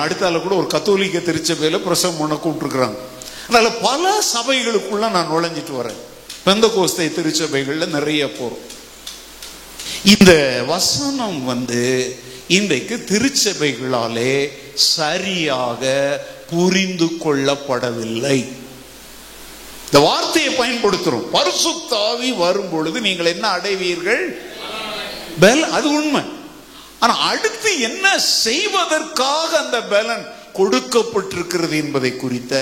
Speaker 1: அடுத்தால கூட ஒரு கத்தோலிக்க திருச்சபையில பிரசவம் பண்ண கூப்பிட்டுருக்குறாங்க. அதனால பல சபைகளுக்குள்ள நான் நுழைஞ்சிட்டு வரேன். பெந்தகோஸ்தை திருச்சபைகள்ல நிறைய போறோம். இந்த வசனம் இன்றைக்கு திருச்சபைகளாலே சரியாக புரிந்து கொள்ளப்படவில்லை. இந்த வார்த்தையை பயன்படுத்துறோம். பரிசுத்த ஆவி வரும் பொழுது நீங்கள் என்ன அடைவீர்கள்? பலன். அது உண்மை. ஆனா அடுத்து என்ன செய்வதற்காக அந்த பலன் கொடுக்கப்பட்டிருக்கிறது என்பதை குறித்த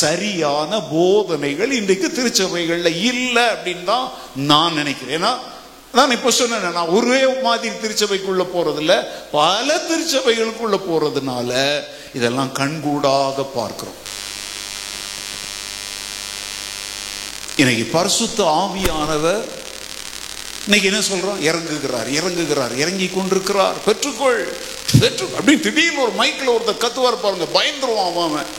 Speaker 1: சரியான போதனைகள் இன்றைக்கு திருச்சபைகள்ல இல்லை அப்படின்னு தான் நான் நினைக்கிறேன். ஏன்னா நான் இப்ப சொன்னேன், நான் ஒரே மாதிரி திருச்சபைக்குள்ள போறதில்ல, பல திருச்சபைகளுக்குள்ள போறதுனால இதெல்லாம் கண்கூடாக பார்க்கிறோம். இன்னைக்கு பரிசுத்த ஆவியானவர் இன்னைக்கு என்ன சொல்றோம்? இறங்குகிறார், இறங்குகிறார், இறங்கி கொண்டிருக்கிறார், பெற்றுக்கொள் அப்படின்னு திடீர்னு ஒரு மைக்கில் ஒருத்தர் கத்துவார் பாருங்க, பயந்துருவான் அவன்.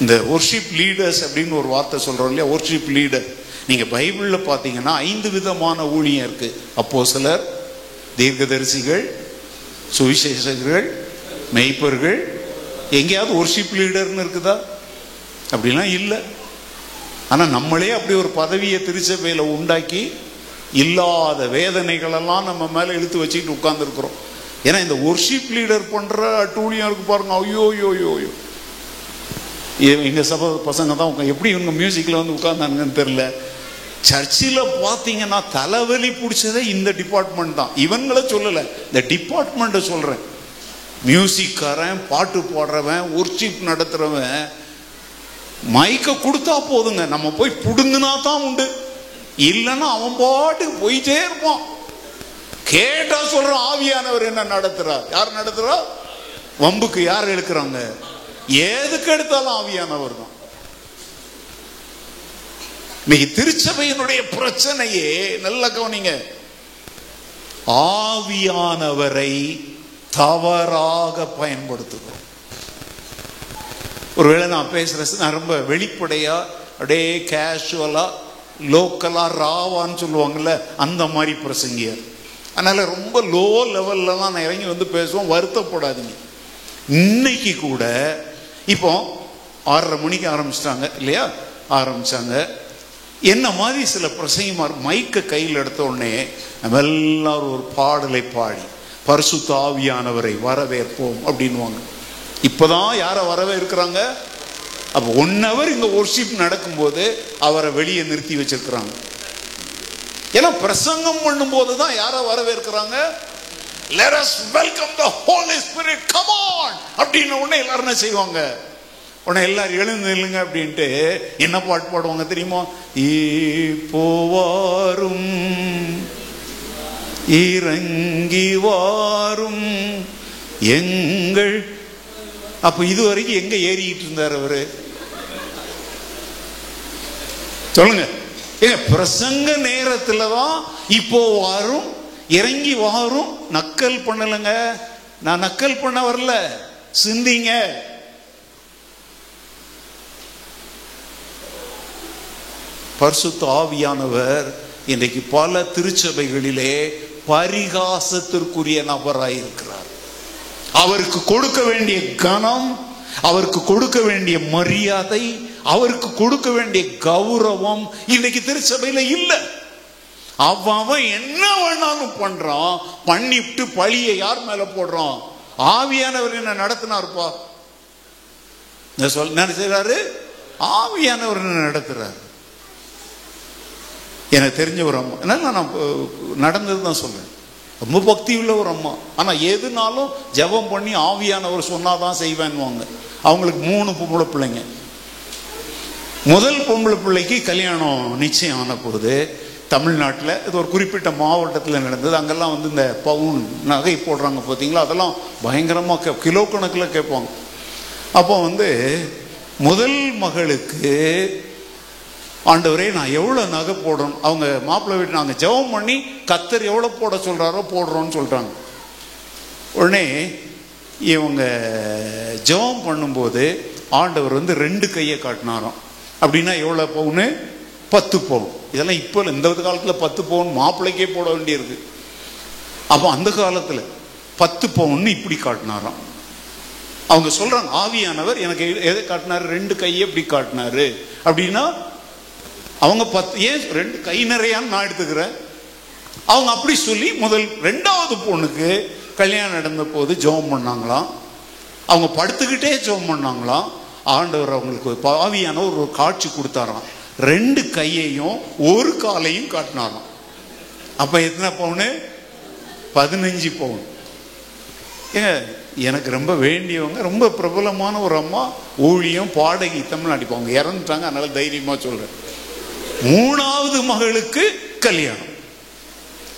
Speaker 1: இந்த ஒர்ஷிப் லீடர்ஸ் அப்படின்னு ஒரு வார்த்தை சொல்றோம் இல்லையா, ஒர்ஷிப் லீடர். நீங்க பைபிள்ல பாத்தீங்கன்னா 5 விதமான ஊழியம் இருக்கு. அப்போஸ்தலர், தீர்க்கதரிசிகள், சுவிசேஷகர்கள், மெய்ப்பர்கள். எங்கேயாவது ஒர்ஷிப் லீடர்னு இருக்குதா? அப்படிலாம் இல்லை. ஆனா நம்மளே அப்படி ஒரு பதவியை திருச்சபையில உண்டாக்கி இல்லாத வேதனைகள் எல்லாம் நம்ம மேல இழுத்து வச்சுக்கிட்டு உட்கார்ந்து இருக்கிறோம். ஏன்னா இந்த ஒர்ஷிப் லீடர் பண்ற டூலியம் இருக்கு பாருங்க, ஐயோ யோ யோ யோ. எங்க சபை பசங்க தான் எப்படி இவங்க மியூசிக்ல உட்கார்ந்தாங்கன்னு தெரியல. சர்ச்சில் பார்த்தீங்கன்னா தலைவலி பிடிச்சதே இந்த டிபார்ட்மெண்ட் தான். இவங்களை சொல்லல, இந்த டிபார்ட்மெண்ட்டை சொல்றேன். மியூசிக்காரன், பாட்டு பாடுறவன், ஒர்ஷிப் நடத்துறவன் மைக்க கொடுத்தா போதுங்க, நம்ம போய் புடுங்கினா தான் உண்டு. இல்லைன்னா அவன் பாட்டுக்கு போயிட்டே இருப்பான். கேட்டா சொல்றான், ஆவியானவர் என்ன நடத்துறார்? யார் நடத்துறா? வம்புக்கு யார் எடுக்கிறாங்க? எதுக்கு எடுத்தாலும் ஆவியானவர் தான். இன்னைக்கு திருச்சபையினுடைய பிரச்சனையே நல்ல கவனிங்க, ஆவியானவரை தவறாக பயன்படுத்துகிறோம். ஒருவேளை நான் பேசுறது நான் ரொம்ப வெளிப்படையா அப்படியே கேஷுவலா லோக்கலா ராவான்னு சொல்லுவாங்கல்ல, அந்த மாதிரி பிரசங்கியார். அதனால ரொம்ப லோ லெவல்ல தான் நான் இறங்கி பேசுவோம், வருத்தப்படாதீங்க. இன்னைக்கு கூட இப்போ 6:30 மணிக்கு ஆரம்பிச்சிட்டாங்க இல்லையா, ஆரம்பிச்சாங்க. என்ன மாதிரி சில பிரசங்கிமார் மைக்க கையில் எடுத்த உடனே நம்ம எல்லாரும் ஒரு பாடலை பாடி பரிசுத்த ஆவியானவரை வரவேற்போம் அப்படின்வாங்க. இப்பதான் யார வரவேற்கிறாங்க? அப்ப 1 hour இங்க வொர்ஷிப் நடக்கும்போது அவரை வெளியே நிறுத்தி வச்சிருக்கிறாங்க. ஏன்னா பிரசங்கம் பண்ணும் போதுதான் யார வரவேற்கிறாங்க? Let us welcome the Holy Spirit, come on அப்படின்னு உடனே எல்லாரும் என்ன செய்வாங்க? உடனே எல்லாரும் எழுந்து நில்லுங்க அப்படின்ட்டு என்ன பாட்டு பாடுவாங்க தெரியுமா? இப்போவாரும் இறங்கி வாரும் எங்கள். அப்ப இதுவரைக்கும் எங்க ஏறிக்கிட்டு இருந்தார் அவரு? சொல்லுங்க. பிரசங்க நேரத்துலதான் இப்போ வாரும் இறங்கி வாரும். நக்கல் பண்ணலங்க, நான் நக்கல் பண்ண வரல, சிந்திங்க. பரிசுத்த ஆவியானவர் இன்றைக்கு பல திருச்சபைகளிலே பரிகாசத்திற்குரிய நபராயிருக்கிறார். அவருக்கு கொடுக்க வேண்டிய கனம், அவருக்கு கொடுக்க வேண்டிய மரியாதை, அவருக்கு கொடுக்க வேண்டிய கௌரவம் இன்றைக்கு திருச்சபையில இல்ல. அவன் என்ன வேணாலும் பண்றான், பண்ணிட்டு பழியை யார் மேல போடுறான்? ஆவியானவர் என்ன நடத்தினாருப்பா, நினைச்சாரு, ஆவியானவர் என்ன நடத்துறாரு. எனக்கு தெரிஞ்ச ஒரு அம்மா, நான் நடந்ததுதான் சொல்றேன், ரொம்ப பக்தி உள்ள ஒரு அம்மா. ஆனா எதுனாலும் ஜெபம் பண்ணி ஆவியானவர் சொன்னாதான் செய்வேன்னுவாங்க. அவங்களுக்கு 3 பொம்பளை பிள்ளைங்க. முதல் பொம்பளை பிள்ளைக்கு கல்யாணம் நிச்சயம் ஆன போது தமிழ்நாட்டில் இது ஒரு குறிப்பிட்ட மாவட்டத்தில் நடந்தது. அங்கெல்லாம் வந்து இந்த பவுன் நகை போடுறாங்க பார்த்தீங்களா, அதெல்லாம் பயங்கரமாக கிலோ கணக்கில் கேட்பாங்க. அப்போ வந்து முதல் மகளுக்கு, ஆண்டவரே நான் எவ்வளோ நகை போடணும், அவங்க மாப்பிள்ளை வீட்டு நாங்கள் ஜெபம் பண்ணி கத்தர் எவ்வளோ போட சொல்கிறாரோ போடுறோன்னு சொல்கிறாங்க. உடனே இவங்க ஜெபம் பண்ணும்போது ஆண்டவர் வந்து 2 கையை காட்டினாராம். அப்படின்னா எவ்வளோ பவுனு? 10 பவுன். இதெல்லாம் இப்போ இந்த காலத்தில் 10 பவுன் மாப்பிள்ளைக்கே போட வேண்டியிருக்கு. அப்போ அந்த காலத்தில் 10 பவுன் இப்படி காட்டினாராம். அவங்க சொல்றாங்க, ஆவியானவர் எனக்கு எதை காட்டினாரு? 2 கையை இப்படி காட்டினாரு. அப்படின்னா அவங்க 10, ஏன் 2 கை நிறையான்னு நான் எடுத்துக்கிறேன். அவங்க அப்படி சொல்லி முதல் 2வது பொண்ணுக்கு கல்யாணம் நடந்த போது ஜெபம் பண்ணாங்களாம். அவங்க படுத்துக்கிட்டே ஜெபம் பண்ணாங்களாம். ஆண்டவர் அவங்களுக்கு ஆவியானவர் ஒரு காட்சி கொடுத்தாராம். 2 கையையும் 1 காலையும் காட்டினாராம். அப்ப எத்தனை பவுனு? 15 பவுன். எனக்கு ரொம்ப வேண்டியவங்க, ரொம்ப பிரபலமான ஒரு அம்மா, ஊழியம் பாடகி, தமிழ்நாடு. அவங்க இறந்துட்டாங்க, அதனால தைரியமா சொல்றேன். 3வது மகளுக்கு கல்யாணம்.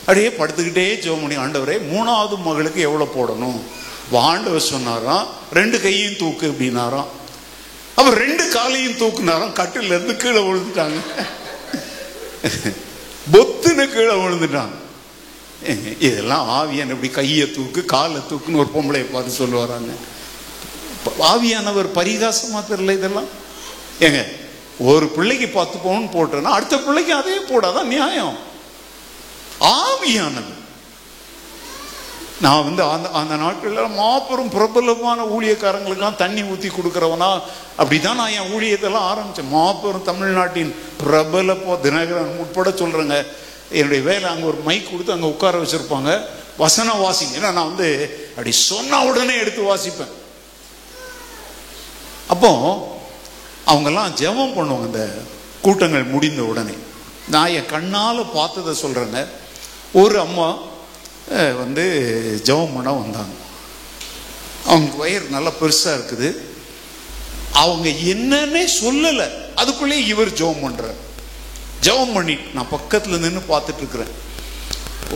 Speaker 1: அப்படியே படுத்துக்கிட்டே ஜெபம் பண்ணி, ஆண்டவரே 3வது மகளுக்கு எவ்வளவு போடணும்? ஆண்டவர் சொன்னாராம் 2 கையும் தூக்கு அப்படின்னாராம். அப்ப 2 காலையும் தூக்குனாராம். கட்டில இருந்து கீழே விழுந்துட்டாங்க, பொத்துன்னு கீழே விழுந்துட்டாங்க. இதெல்லாம் ஆவியான இப்படி கையை தூக்கு காலை தூக்குன்னு ஒரு பொம்பளையை பார்த்து சொல்லுவாராங்க. ஆவியானவர் பரிகாசமா தெரியல இதெல்லாம். ஏங்க, ஒரு பிள்ளைக்கு 10 பவுன் போட்டேன்னா அடுத்த பிள்ளைக்கு அதே போடாதான் நியாயம். ஆவியானவர். நான் வந்து அந்த நாட்களில் மாபெரும் பிரபலமான ஊழியக்காரங்களுக்கெல்லாம் தண்ணி ஊற்றி கொடுக்குறவனா அப்படிதான் நான் என் ஊழியத்தெல்லாம் ஆரம்பித்தேன். மாபெரும் தமிழ்நாட்டின் பிரபல தினகரன் உட்பட சொல்கிறேங்க. என்னுடைய வேலை அங்கே ஒரு மைக் கொடுத்து அங்கே உட்கார வச்சுருப்பாங்க, வசனம் வாசிங்க. ஏன்னா நான் வந்து அப்படி சொன்ன உடனே எடுத்து வாசிப்பேன். அப்போ அவங்கெல்லாம் ஜெபம் பண்ணுவாங்க இந்த கூட்டங்கள் முடிந்த உடனே. நான் என் கண்ணால் பார்த்ததை சொல்கிறேங்க. ஒரு அம்மா வந்து ஜெபம் பண்ண வந்தாங்க. அவங்க வயிறு நல்லா பெருசாக இருக்குது. அவங்க என்னன்னே சொல்லலை, அதுக்குள்ளே இவர் ஜெபம் பண்ணுறார். ஜெபம் பண்ணி நான் பக்கத்தில் நின்று பார்த்துட்டு இருக்கிறேன்.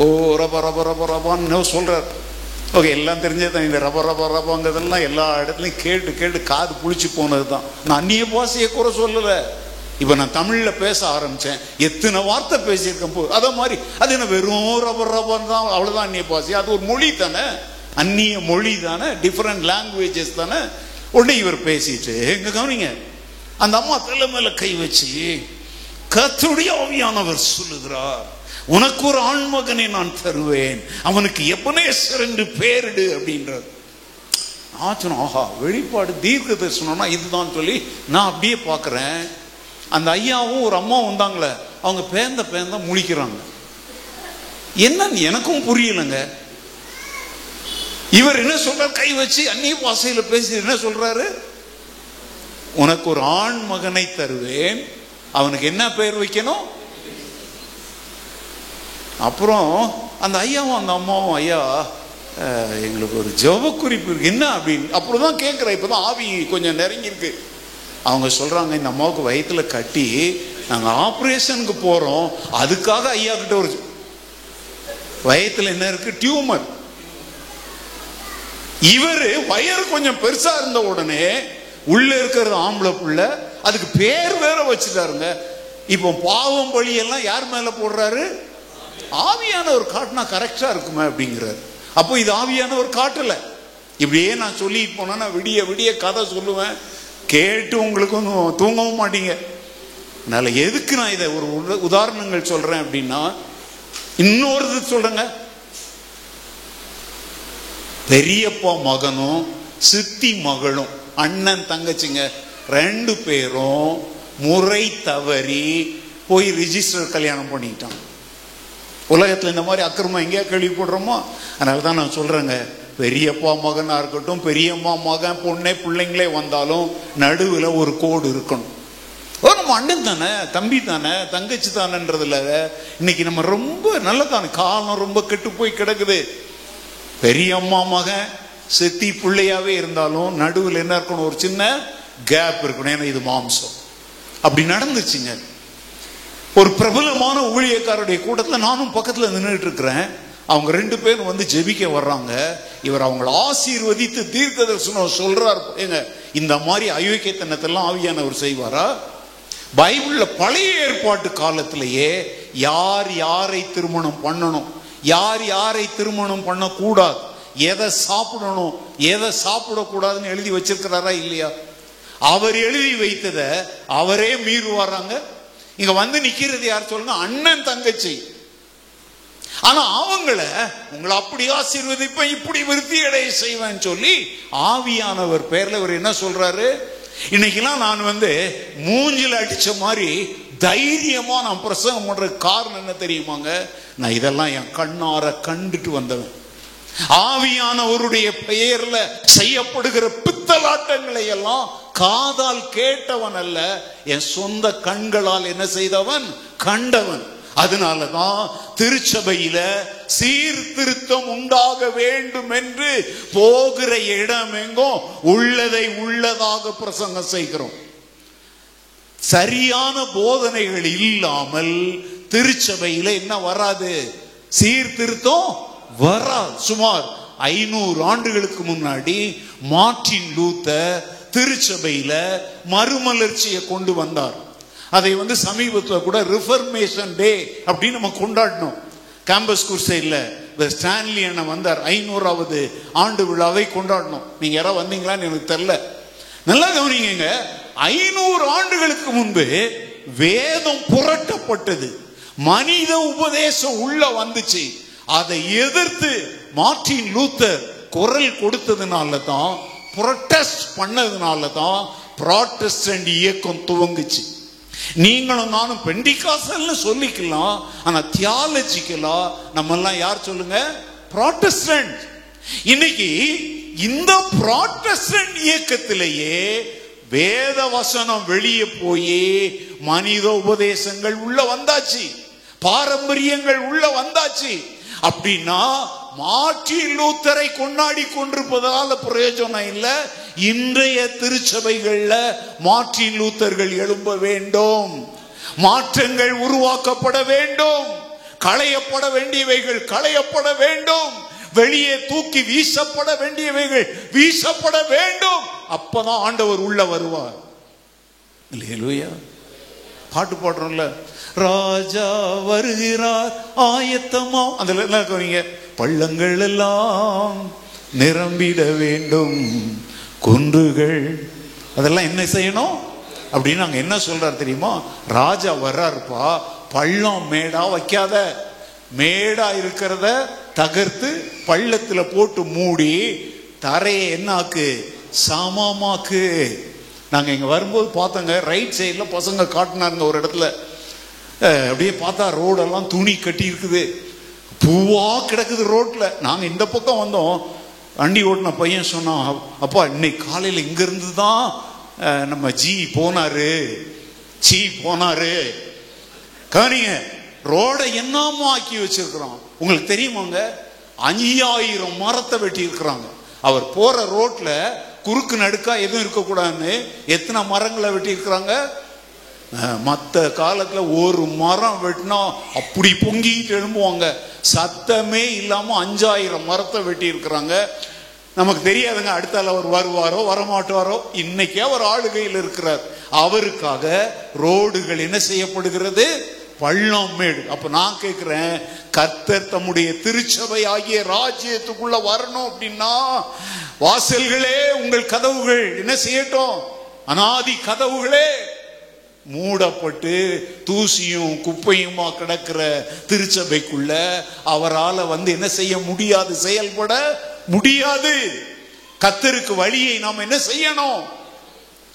Speaker 1: ஓ ரப ரப ரப ரபான்னு சொல்கிறார். ஓகே, எல்லாம் தெரிஞ்சதுதான். இந்த ரப ரப ரபாங்கிறதெல்லாம் எல்லா இடத்துலையும் கேட்டு கேட்டு காது புளிச்சு போனது தான். நான் அந்நிய பாஷையை கூட சொல்லலை. இப்போ நான் தமிழில் பேச ஆரம்பித்தேன், எத்தனை வார்த்தை பேசியிருக்கேன் போது. அதே மாதிரி அது என்ன வெறும் ரபர் ரபர் தான், அவ்வளோதான் அந்நிய பாஷை. அது ஒரு மொழி தானே, அந்நிய மொழி தானே, டிஃப்ரெண்ட் லாங்குவேஜஸ் தானே. உடனே இவர் பேசிட்டு, எங்க கவனிங்க, அந்த அம்மா தலை மேல கை வச்சு, கர்த்தருடைய ஆவியானவர் சொல்லுகிறார், உனக்கு ஒரு ஆண்மகனை நான் தருவேன், அவனுக்கு எபனேசர் என்று பேரிடு அப்படின்றார். ஆச்சனா, ஆஹா, வெளிப்பாடு தீர்க்க தரிசனம்னா இதுதான் சொல்லி நான் அப்படியே பார்க்குறேன். அந்த ஐயாவும் ஒரு அம்மா வந்தாங்களே, அவங்க பேந்த முழிக்கிறாங்க. என்னன்னு எனக்கும் புரியலைங்க. இவர் என்ன சொல்றாரு? கை வச்சு அந்நிய பாஷையில பேசி என்ன சொல்றாரு? உனக்கு ஒரு ஆண் மகனை தருவேன், அவனுக்கு என்ன பெயர் வைக்கணும்? அப்புறம் அந்த ஐயாவும் அந்த அம்மாவும், ஐயா எங்களுக்கு ஒரு ஜெப குறிப்பு இருக்கு, என்ன அப்படின்னு. அப்புறம் தான் கேட்குறேன். இப்போதான் ஆவி கொஞ்சம் நெருங்கி இருக்கு. அவங்க சொல்றாங்க, இந்த அம்மாவுக்கு வயிற்றுல கட்டி நாங்கள் ஆப்ரேஷனுக்கு போறோம், அதுக்காக ஐயா கிட்ட ஒரு வயிற்றுல என்ன இருக்கு, டியூமர். இவரு வயறு கொஞ்சம் பெருசா இருந்த உடனே உள்ள இருக்கிறது ஆம்பளை புள்ள, அதுக்கு பேர் வேற வச்சுட்டாருங்க. இப்போ பாவம் பழி எல்லாம் யார் மேல போடுறாரு? ஆவியானவர் காட்டினா கரெக்டா இருக்குமே அப்படிங்கிறாரு. அப்போ இது ஆவியானவர் காட்டல. இப்படியே நான் சொல்லிட்டு போனா நான் விடிய விடிய கதை சொல்லுவேன், கேட்டு உங்களுக்கு தூங்கவும் மாட்டீங்க. அதனால எதுக்கு நான் இதை ஒரு உதாரணங்கள் சொல்றேன் அப்படின்னா, இன்னொரு சொல்றேங்க, பெரியப்பா மகனும் சித்தி மகளும் அண்ணன் தங்கச்சிங்க 2 பேரும் முறை தவறி போய் ரிஜிஸ்டர் கல்யாணம் பண்ணிட்டான். உலகத்துல இந்த மாதிரி அக்கிரமம் எங்கேயா கேள்விப்படுறோமோ? அதனாலதான் நான் சொல்றேங்க, பெரியப்பா மகனா இருக்கட்டும், பெரியம்மா மகன் பொண்ணே பிள்ளைங்களே வந்தாலும் நடுவில் ஒரு கோடு இருக்கணும். நம்ம அண்ணன் தானே, தம்பி தானே, தங்கச்சி தானேன்றதுல இன்னைக்கு நம்ம ரொம்ப நல்லதானே, காலம் ரொம்ப கெட்டு போய் கிடக்குது. பெரியம்மா மகன் செத்தி பிள்ளையாவே இருந்தாலும் நடுவில் என்ன இருக்கணும், ஒரு சின்ன கேப் இருக்கணும். ஏன்னா இது மாம்சம். அப்படி நடந்துச்சுங்க. ஒரு பிரபலமான ஊழியக்காரருடைய கூட்டத்தில் நானும் பக்கத்தில் நின்றுட்டு இருக்கிறேன். அவங்க 2 பேரும் வந்து ஜெபிக்க வர்றாங்க. இவர் அவங்களை ஆசீர்வதித்து தீர்க்க தரிசனம் சொல்றார். ஏங்க, இந்த மாதிரி அயோக்கியத்தனத்தெல்லாம் ஆவியானவர் செய்வாரா? பைபிள்ல பழைய ஏற்பாட்டு காலத்திலேயே யார் யாரை திருமணம் பண்ணணும், யார் யாரை திருமணம் பண்ணக்கூடாது, எதை சாப்பிடணும் எதை சாப்பிடக்கூடாதுன்னு எழுதி வச்சிருக்கிறாரா இல்லையா? அவர் எழுதி வைத்ததை அவரே மீறுவாராங்க. இங்க வந்து நிக்கிறது யார் சொல்லுங்க? அண்ணன் தங்கச்சி. ஆனா அவங்கள உங்களை அப்படி ஆசீர்வதிப்பேன், இப்படி விருத்தி அடைய செய்வேன்னு சொல்லி ஆவியானவர் பேர்ல இவர் என்ன சொல்றாரு? இன்னைக்கெல்லாம் நான் வந்து மூஞ்சில அடிச்ச மாதிரி தைரியமா நான் பிரசங்கம் பண்ற காரணம் என்ன தெரியுமாங்க? நான் இதெல்லாம் என் கண்ணார கண்டுட்டு வந்தவன். ஆவியானவருடைய பெயர்ல செய்யப்படுகிற பித்தலாட்டங்களை எல்லாம் காதால் கேட்டவன் அல்ல, என் சொந்த கண்களால் என்ன செய்தவன்? கண்டவன். அதனாலதான் திருச்சபையில சீர்திருத்தம் உண்டாக வேண்டும் என்று போகிற இடம் எங்கோ உள்ளதை உள்ளதாக பிரசங்கம் செய்கிறோம். சரியான போதனைகள் இல்லாமல் திருச்சபையில என்ன வராது? சீர்திருத்தம் வராது. சுமார் 500 ஆண்டுகளுக்கு முன்னாடி மார்ட்டின் லூத்தர் திருச்சபையில மறுமலர்ச்சியை கொண்டு வந்தார். அதை வந்து சமீபத்தில் கூட ரிஃபர்மேஷன் டே அப்படின்னு நம்ம கொண்டாடணும். கேம்பஸ் குர்சைல ஸ்டான்லி அண்ணன் வந்தார், 500வது ஆண்டு விழாவை கொண்டாடணும். நீங்க யாராவது வந்தீங்களான்னு எனக்கு தெரியல. நல்லா கவனிங்க, 500 ஆண்டுகளுக்கு முன்பு வேதம் புரட்டப்பட்டது, மனித உபதேசம் உள்ள வந்துச்சு. அதை எதிர்த்து மார்ட்டின் லூத்தர் குரல் கொடுத்ததுனால தான், புரொட்டஸ்ட் பண்ணதுனால தான் புராட்டஸ்டன்ட் இயக்கம் துவங்குச்சு. நீங்களும் நானும் பெண்டிகாஸ்டல்னு சொல்லிக்கலாம், ஆனா தியாலஜிக்கலா நம்ம எல்லாம் யார் சொல்லுங்க? புராட்டஸ்டன்ட். இன்னைக்கு இந்த புராட்டஸ்டன்ட் இயக்கத்திலேயே வேத வசனம் வெளியே போய் மனித உபதேசங்கள் உள்ள வந்தாச்சு, பாரம்பரியங்கள் உள்ள வந்தாச்சு. அப்படின்னா மார்ட்டின் லூத்தரை கொண்டாடி கொண்டிருப்பதால பிரயோஜனம் இல்லை. இன்றைய திருச்சபைகள்ல மார்ட்டின் லூத்தர்கள் எழும்ப வேண்டும், மாற்றங்கள் உருவாக்கப்பட வேண்டும், களையப்பட வேண்டியவைகள் களையப்பட வேண்டும், வெளியே தூக்கி வீசப்பட வேண்டியவைகள் வீசப்பட வேண்டும். அப்பதான் ஆண்டவர் உள்ள வருவார். அல்லேலூயா. பாட்டு பாடுறோம்ல, ராஜா வருகிறார் ஆயத்தமா, அதுல என்ன பள்ளங்கள் எல்லாம் நிரம்பிட வேண்டும், குன்றுகள் அதெல்லாம் என்ன செய்யணும் அப்படின்னு நாங்க என்ன சொல்றாரு தெரியுமா? ராஜா வர்றாருப்பா, பள்ளம் மேடா வைக்காத, மேடா இருக்கிறத தகர்த்து பள்ளத்துல போட்டு மூடி தரையை என்னாக்கு? சமமாக்கு. நாங்க இங்க வரும்போது பார்த்தோங்க, ரைட் சைட்ல பசங்க காட்டினாருங்க ஒரு இடத்துல, அப்படியே பார்த்தா ரோடெல்லாம் துணி கட்டி இருக்குது, பூவா கிடக்குது ரோட்ல. நாங்க இந்த பக்கம் வந்தோம், வண்டி ஓட்டின பையன் சொன்னான், அப்பா இன்னைக்கு காலையில இங்க இருந்து தான் நம்ம ஜி போனாரு. கவனிங்க, ரோட என்னமோ ஆக்கி வச்சிருக்கிறோம். உங்களுக்கு தெரியுமாங்க, 5000 மரத்தை வெட்டி இருக்கிறாங்க. அவர் போற ரோட்ல குறுக்கு நடுக்கா எதுவும் இருக்கக்கூடாதுன்னு எத்தனை மரங்களை வெட்டி இருக்கிறாங்க. மற்ற காலத்துல ஒரு மரம் வெட்டினா அப்படி பொங்கிட்டு எழும்புவாங்க. சத்தமே இல்லாம 5000 மரத்தை வெட்டி இருக்கிறாங்க. நமக்கு தெரியாதுங்க அடுத்தால அவர் வருவாரோ வரமாட்டாரோ. இன்னைக்கு அவர் ஆளுகையில் இருக்கிறார். அவருக்காக ரோடுகள் என்ன செய்யப்படுகிறது? பள்ளம் மேடு. அப்ப நான் கேட்கிறேன், கர்த்தர் தம்முடைய திருச்சபை ஆகிய ராஜ்யத்துக்குள்ள வரணும் அப்படின்னா வாசல்களே உங்கள் கதவுகள் என்ன செய்யட்டும்? அனாதி கதவுகளே மூடப்பட்டு தூசியும் குப்பையுமா கிடக்கிற திருச்சபைக்குள்ள அவரால் என்ன செய்ய முடியாது? செயல்பட முடியாது. கர்த்தருக்கு வழியை நாம் என்ன செய்யணும்?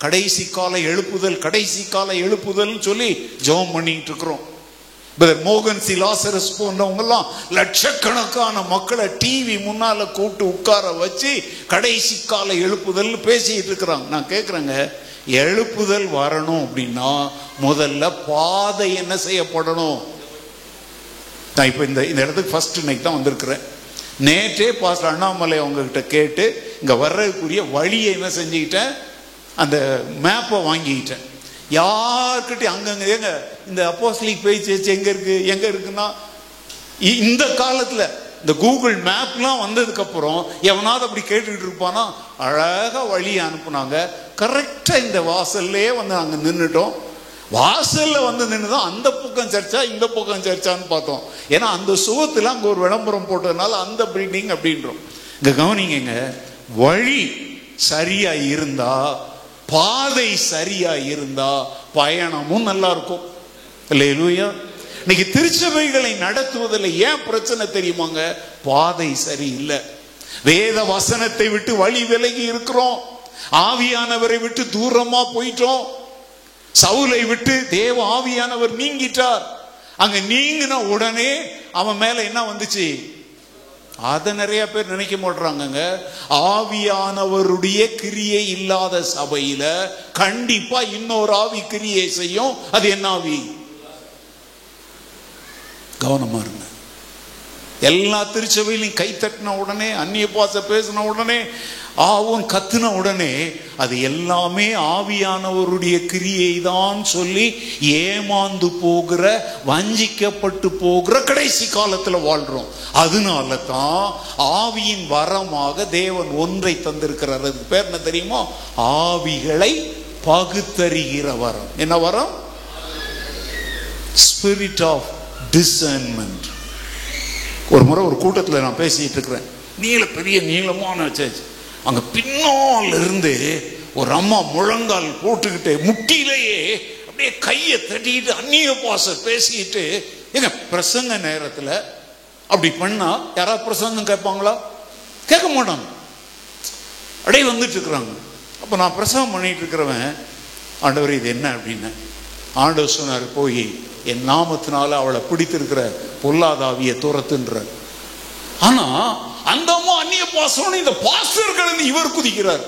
Speaker 1: கடைசி கால எழுப்புதல், கடைசி கால எழுப்புதல் சொல்லி ஜெபம் பண்ணிட்டு இருக்கிறோம். மோகன் சி லாசரஸ் போன்றவங்க எல்லாம் லட்சக்கணக்கான மக்களை டிவி முன்னால கூட்டு உட்கார வச்சு கடைசி கால எழுப்புதல் பேசிட்டு இருக்கிறாங்க. நான் கேட்கிறேங்க, எழுப்புதல் வரணும் அப்படின்னா முதல்ல பாதை என்ன செய்யப்படணும்? நான் இப்ப இந்த இடத்துக்கு ஃபர்ஸ்ட் இன்னைக்கு தான் வந்திருக்கிறேன். நேற்றே பாஸ்டர் அண்ணாமலை அவங்க கிட்ட கேட்டு இங்க வர்றதுக்குரிய வழியை என்ன செஞ்சுக்கிட்டேன்? அந்த மேப்பை வாங்கிக்கிட்டேன். யார்கிட்ட அங்கங்க ஏங்க இந்த அப்போஸ்தலிக் பேஜ் எங்க இருக்குன்னா, இந்த காலத்துல இந்த கூகுள் மேப்லாம் வந்ததுக்கு அப்புறம் எவனாவது அப்படி கேட்டுக்கிட்டு இருப்பானா? அழகா வழியை அனுப்புனாங்க. கரெக்டா இந்த வாசல்லே அங்க நின்றுட்டோம். வாசல்ல நின்றுதான் அந்த பக்கம் சர்ச்சா இந்த பக்கம் சர்ச்சான்னு பார்த்தோம். ஏன்னா அந்த சுகத்துல அங்க ஒரு விளம்பரம் போட்டதுனால அந்த பில்டிங் அப்படின்றோம். இங்க கவனிங்க, வழி சரியா இருந்தா, பாதை சரியா இருந்தா பயணமும் நல்லா இருக்கும். அல்லேலூயா. இன்னைக்கு திருச்சபைகளை நடத்துவதில் ஏன் பிரச்சனை தெரியுமாங்க? பாதை சரியில்லை. வேத வசனத்தை விட்டு வழி விலகி இருக்கிறோம். ஆவியானவரை விட்டு தூரமா போயிட்டோம். சவுலை விட்டு தேவ ஆவியானவர் நீங்கிட்டார். அங்க நீங்கின உடனே அவன் மேல என்ன வந்துச்சு? அத நிறைய பேர் நினைக்க மாட்டாங்க. ஆவியானவருடைய கிரியை இல்லாத சபையில கண்டிப்பா இன்னொரு ஆவி கிரியை செய்யும். அது என்ன ஆவி? கவனமா இருங்க. எல்லா திருச்சபையிலையும் கை தட்டின உடனே, அந்நிய பாஷை பேசின உடனே, ஆவும் கத்துன உடனே அது எல்லாமே ஆவியானவருடைய கிரியை தான் சொல்லி ஏமாந்து போகிற, வஞ்சிக்கப்பட்டு போகிற கடைசி காலத்துல வாழ்றோம். அதனால தான் ஆவியின் வரமாக தேவன் ஒன்றை தந்திருக்கிறார். அதுக்கு பேர் என்ன தெரியுமா? ஆவிகளை பகுத்தறிகிற வரம். என்ன வரம்? Spirit of discernment. ஒரு முறை ஒரு கூட்டத்தில் நான் பேசிட்டு இருக்கிறேன். பெரிய நீளமான சர்ச். அங்க பின்னால் இருந்து ஒரு அம்மா முழங்கால் போட்டுக்கிட்டு முட்டிலேயே அப்படியே கையை தட்டிட்டு அந்நிய பாஷை பேசிட்டு, எங்க பிரசங்க நேரத்துல அப்படி பண்ணா யாராவது பிரசங்கம் கேட்பாங்களா? கேட்க மாட்டாங்க. அப்படியே வந்துட்டு இருக்கிறாங்க. அப்ப நான் பிரசங்கம் பண்ணிட்டு இருக்கிறவன், ஆண்டவர் இது என்ன அப்படின்னு ஆண்டவர் சொன்னார், போய் என் நாமத்தினால அவளை பிடித்திருக்கிற பொல்லாதாவிய துரத்துன்ற. ஆனா அந்த அம்மா அந்நிய பாசம், இந்த பாஸ்டர்கள் இவர் குதிக்கிறார்.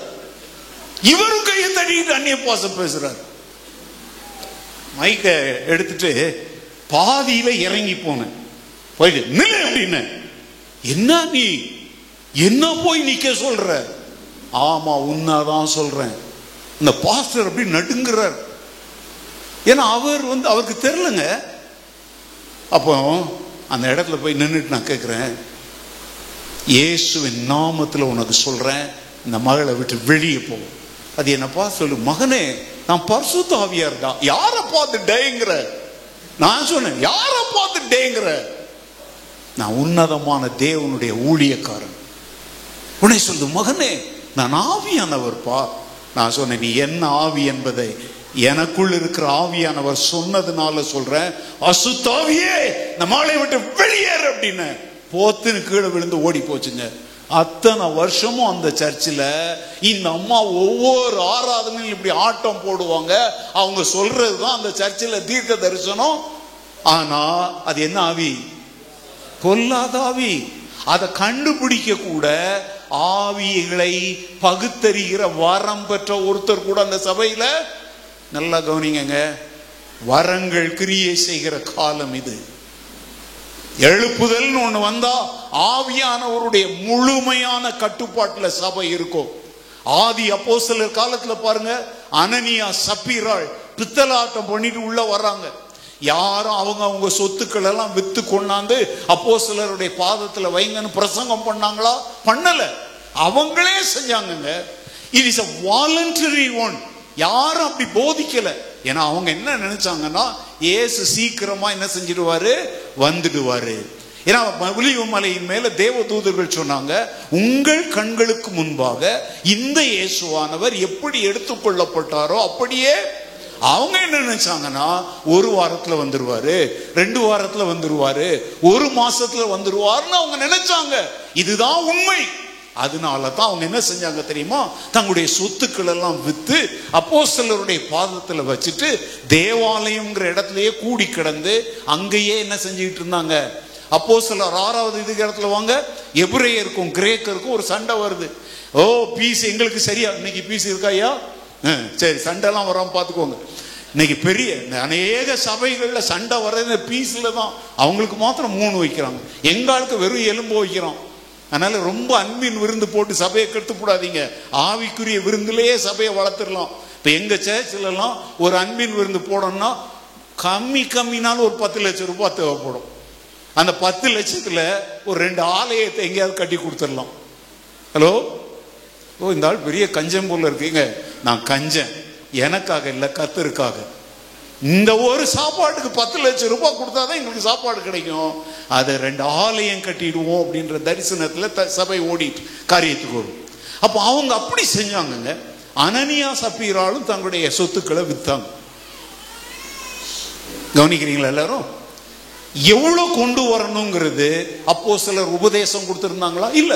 Speaker 1: இவரும் கையை தட்டிட்டு அந்நிய பாசம் பேசுறார். மைக்க எடுத்துட்டு பாதியில இறங்கி போனேன். போயிட்டு நிலை அப்படின்னு, என்ன நீ என்ன போய் நிக்க சொல்ற? ஆமா உன்னாதான் சொல்றேன். இந்த பாஸ்டர் அப்படி நடுங்குறார். ஏன்னா அவர் அவருக்கு தெரியலங்க. அப்போ அந்த இடத்துல போய் நின்றுட்டு நான் கேட்கிறேன், இயேசுவின் நாமத்துல உனக்கு சொல்றேன், இந்த மகளை விட்டு வெளியே போ. அது என்னப்பா சொல்லு? மகனே, நான் பரிசுத்த ஆவியார் தான். யாரை பார்த்து டேங்கிற? நான் சொன்னேன், யாரை பார்த்து டேங்கிற? நான் உன்னதமான தேவனுடைய ஊழியக்காரன். உன்னை சொல்லு, மகனே நான் ஆவியானவர்ப்பா. நான் சொன்னேன், நீ என்ன ஆவி என்பதை எனக்குள் இருக்கிற ஆவியானவர் சொன்னதுனால சொல்றேன். அசுத்தாவியே நம்மளை விட்டு வெளியேறு அப்படின்னு போத்துன்னு கீழே விழுந்து ஓடி போச்சுங்க. அத்தனை வருஷமும் அந்த சர்ச்சில் இந்த அம்மா ஒவ்வொரு ஆராதனையும் இப்படி ஆட்டம் போடுவாங்க. அவங்க சொல்றதுதான் அந்த சர்ச்சில் தீர்க்க தரிசனம். ஆனா அது என்ன ஆவி? பொல்லாத ஆவி. அதை கண்டுபிடிக்க கூட ஆவிகளை பகுத்தறிகிற வரம் பெற்ற ஒருத்தர் கூட அந்த சபையில. நல்லா கவனிங்க, வரங்கள் கிரியை செய்கிற காலம் இது. எழுப்புதல் ஒண்ணு வந்தா ஆவியானவருடைய முழுமையான கட்டுப்பாட்டுல சபை இருக்கும். ஆதி அப்போஸ்தலர் காலத்துல பாருங்க, அனனியா சப்பீராள் பித்தலாட்டம் பண்ணிட்டு உள்ள வர்றாங்க. யாரும் அவங்க சொத்துக்கள் எல்லாம் வித்து கொண்டாந்து அப்போஸ்தலருடைய பாதத்துல வைங்கன்னு பிரசங்கம் பண்ணாங்களா? பண்ணல, அவங்களே செஞ்சாங்க. It is a voluntary one. யாரும் அப்படி போதிக்கல. ஏன்னா அவங்க என்ன நினைச்சாங்கன்னா, இயேசு சீக்கிரமா என்ன செஞ்சிடுவாரு, வந்துடுவாரு. ஏன்னா ஒலிவ மலையின் மேல தேவதூதர்கள் சொன்னாங்க, உங்கள் கண்களுக்கு முன்பாக இந்த இயேசுவானவர் எப்படி எடுத்துக்கொள்ளப்பட்டாரோ அப்படியே. அவங்க என்ன நினைச்சாங்கன்னா, ஒரு வாரத்துல வந்துருவாரு, 2 வாரத்துல வந்துருவாரு, 1 மாசத்துல வந்துருவாருன்னு அவங்க நினைச்சாங்க. இதுதான் உண்மை. அதனாலதான் அவங்க என்ன செஞ்சாங்க தெரியுமா, தங்களுடைய சொத்துக்கள் எல்லாம் வித்து அப்போஸ்தலருடைய பாதத்துல வச்சுட்டு தேவாலயம்ங்கிற இடத்துலயே கூடி கிடந்து அங்கேயே என்ன செஞ்சுக்கிட்டு இருந்தாங்க. அப்போஸ்தலர் 6வது இடத்துல வாங்க, எபிரேயருக்கும் கிரேக்கருக்கும் ஒரு சண்டை வருது. ஓ பீஸ் எங்களுக்கு சரியா, இன்னைக்கு பீஸ் இருக்கா ஐயா? சரி, சண்டைலாம் வராம பாத்துக்கோங்க. இன்னைக்கு பெரிய அநேக சபைகள்ல சண்டை வர்றது பீஸ்ல தான். அவங்களுக்கு மாத்திரம் 3 வைக்கிறாங்க, எங்க ஆளுக்கு வெறும் எலும்பு வைக்கிறோம். அதனால ரொம்ப அன்பின் விருந்து போட்டு சபையை கெடுத்து போடாதீங்க. ஆவிக்குரிய விருந்துலயே சபையை வளர்த்துடலாம். இப்ப எங்க சர்ச்சில் எல்லாம் ஒரு அன்பின் விருந்து போடணும்னா கம்மினாலும் ஒரு 10 லட்சம் ரூபாய் தேவைப்படும். அந்த 10 லட்சத்துல ஒரு 2 ஆலயத்தை எங்கேயாவது கட்டி கொடுத்துடலாம். ஹலோ, ஓ இந்த ஆள் பெரிய கஞ்சம் போல இருக்கீங்க. நான் கஞ்சன் எனக்காக இல்ல, கர்த்தருக்காக. இந்த ஒரு சாப்பாட்டுக்கு 10 லட்சம் ரூபாய் கொடுத்தாதான் எங்களுக்கு சாப்பாடு கிடைக்கும். அதை 2 ஆலயம் கட்டிடுவோம் அப்படின்ற தரிசனத்துல சபை ஓடிட்டு காரியத்துக்கு வரும். அப்ப அவங்க அப்படி செஞ்சாங்க. அனனியா சப்பீராலும் தங்களுடைய சொத்துக்களை வித்தாங்க. கவனிக்கிறீங்களா எல்லாரும்? எவ்வளவு கொண்டு வரணுங்கிறது அப்போஸ்தலர் உபதேசம் கொடுத்திருந்தாங்களா? இல்ல.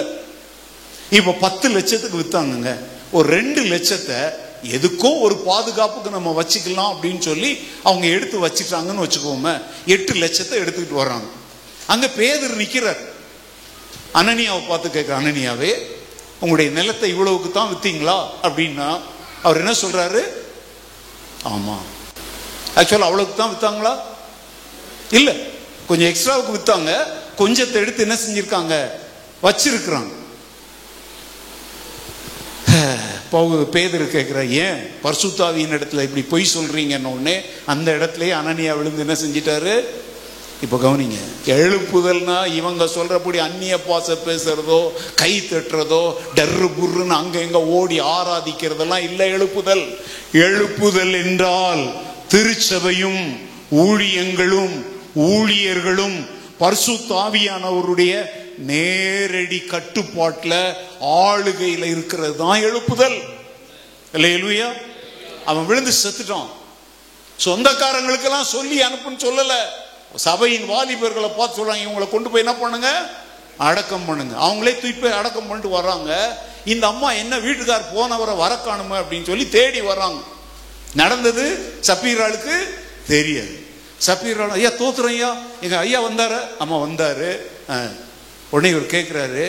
Speaker 1: இப்ப 10 லட்சத்துக்கு வித்தாங்க. ஒரு 2 லட்சத்தை எதுக்கோ ஒரு பாதுகாப்புக்கு நம்ம வச்சுக்கலாம் அப்படின்னு சொல்லி அவங்க எடுத்து வச்சுட்டாங்கன்னு வச்சுக்கோமே. 8 லட்சத்தை எடுத்துக்கிட்டு வர்றாங்க. அங்க பேதுரு நிக்கிறார். அனனியாவை பார்த்து கேட்க, அனனியாவே உங்களுடைய நிலத்தை இவ்வளவுக்கு தான் வித்தீங்களா அப்படின்னா அவர் என்ன சொல்றாரு? ஆமா. ஆக்சுவலா அவ்வளவுக்கு தான் வித்தாங்களா? இல்ல, கொஞ்சம் எக்ஸ்ட்ராவுக்கு வித்தாங்க. கொஞ்சத்தை எடுத்து என்ன செஞ்சிருக்காங்க, வச்சிருக்கிறாங்க. பேதுரு கேட்கிற, ஏன் பரிசுத்த ஆவியின் இடத்துல இப்படி பொய் சொல்றீங்கன்னு உடனே அந்த இடத்துலயே அனனியா விழுந்து என்ன செஞ்சிட்டாரு? இப்ப கவனிங்க, எழுப்புதல்னா இவங்க சொல்றபடி அந்நிய பாச பேசுறதோ கை தட்டுறதோ டர்ரு புர்ருன்னு அங்க எங்க ஓடி ஆராதிக்கிறதெல்லாம் இல்ல. எழுப்புதல் எழுப்புதல் என்றால் திருச்சபையும் ஊழியங்களும் ஊழியர்களும் பரிசுத்த ஆவியானவருடைய நேரடி கட்டுப்பாட்டுல ஆளுகையில இருக்கிறது தான் எழுப்புதல். அல்லேலூயா. அவன் விழுந்து செத்துட்டான். சொந்தக்காரங்களுக்கு எல்லாம் சொல்லி அனுப்புன்னு சொல்லல. சபையின் வாலிபர்களை பார்த்து சொல்றாங்க, இவங்களை கொண்டு போய் என்ன பண்ணுங்க, அடக்கம் பண்ணுங்க. அவங்களே தூக்கி போய் அடக்கம் பண்ணிட்டு வர்றாங்க. இந்த அம்மா என்ன வீட்டுக்கார் போனவரை வர காணுமே அப்படின்னு சொல்லி தேடி வர்றாங்க. நடந்தது சப்பீராளுக்கு தெரியாது. சப்பீராள், ஐயா தோத்துறோம் ஐயா, எங்க ஐயா வந்தாரு. அம்மா வந்தாரு. உடனே இவர் கேட்கிறாரு,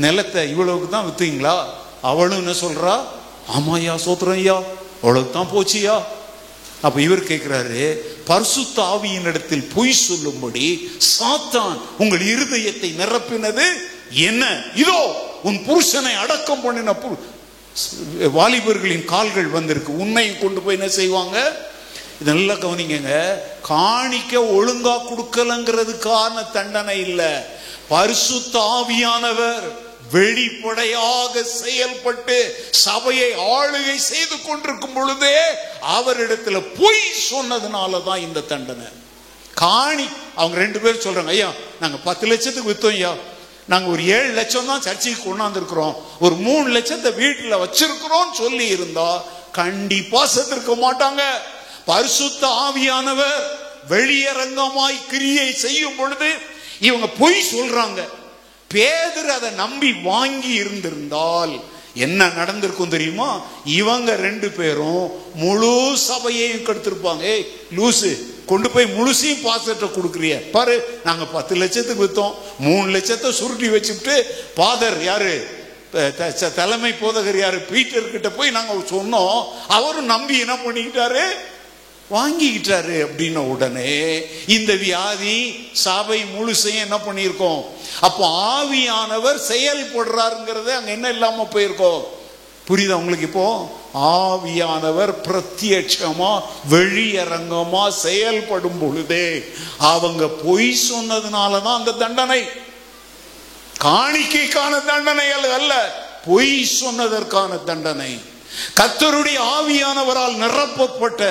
Speaker 1: நிலத்தை இவ்வளவுக்கு தான் வித்தீங்களா? அவளும் என்ன சொல்றா, ஆமா ஐயா சோத்துறோம் ஐயா, அவ்வளவுக்கு தான் போச்சியா. அப்ப இவர் கேட்கிறாரு, பரிசுத்த ஆவியின் இடத்தில் பொய் சொல்லும்படி சாத்தான் உங்கள் இருதயத்தை நிரப்பினது என்ன? இதோ உன் புருஷனை அடக்கம் பண்ணின வாலிபர்களின் கால்கள் வந்திருக்கு. உன்னையும் கொண்டு போய் என்ன செய்வாங்க? இதெல்லாம் கவனிங்க. காணிக்க ஒழுங்கா கொடுக்கலங்கிறதுக்கான தண்டனை இல்ல. பரிசுத்த ஆவியானவர் வெளிப்படையாக செயல்பட்டு சபையை ஆளுகை செய்து கொண்டிருக்கும் பொழுதே அவரிடத்துல பொய் சொன்னதுனாலதான் இந்த தண்டனை. காணி அவங்க 2 பேர் சொல்றாங்க, ஐயா நாங்க 10 லட்சத்துக்கு வித்தோம் ஐயா, நாங்க ஒரு 7 லட்சம் தான் சர்ச்சைக்கு கொண்டாந்து இருக்கிறோம், ஒரு 3 லட்சத்தை வீட்டுல வச்சிருக்கிறோம் சொல்லி இருந்தா கண்டிப்பா செத்திருக்க மாட்டாங்க. பரிசுத்த ஆவியானவர் வெளியரங்கமாய் கிரியை செய்யும் பொழுது இவங்க பொய் சொல்றாங்க. பேதுரு அதை நம்பி வாங்கி இருந்திருந்தால் என்ன நடந்திருக்கும் தெரியுமா? இவங்க 2 பேரும் முழு சபையையும் கெடுத்திருப்பாங்க. ஏய் லூசு, கொண்டு போய் முழுசையும் பாஸ்டர்ட்ட கொடுக்குறிய பாரு, நாங்க 10 லட்சத்துக்கு வித்தோம், 3 லட்சத்தை சுருட்டி வச்சுட்டு பாதர் யாரு, தலைமை போதகர் யாரு, பீட்டர் கிட்ட போய் நாங்க சொன்னோம். அவரும் நம்பி என்ன பண்ணிக்கிட்டாரு, வாங்கிக்கிட்டாரு. அப்படின்ன உடனே இந்த வியாதி சபை முழுசையும் என்ன பண்ணியிருக்கோம்? அப்போ ஆவியானவர் செயல்படுறாருங்கிறத அங்க என்ன இல்லாம போயிருக்கோம், புரியுதா உங்களுக்கு? இப்போ ஆவியானவர் பிரத்யட்சமா வெளியரங்கமா செயல்படும் பொழுதே அவங்க பொய் சொன்னதுனாலதான் அந்த தண்டனை. காணிக்கைக்கான தண்டனை அல்ல, பொய் சொன்னதற்கான தண்டனை. கர்த்தருடைய ஆவியானவரால் நிரப்பப்பட்ட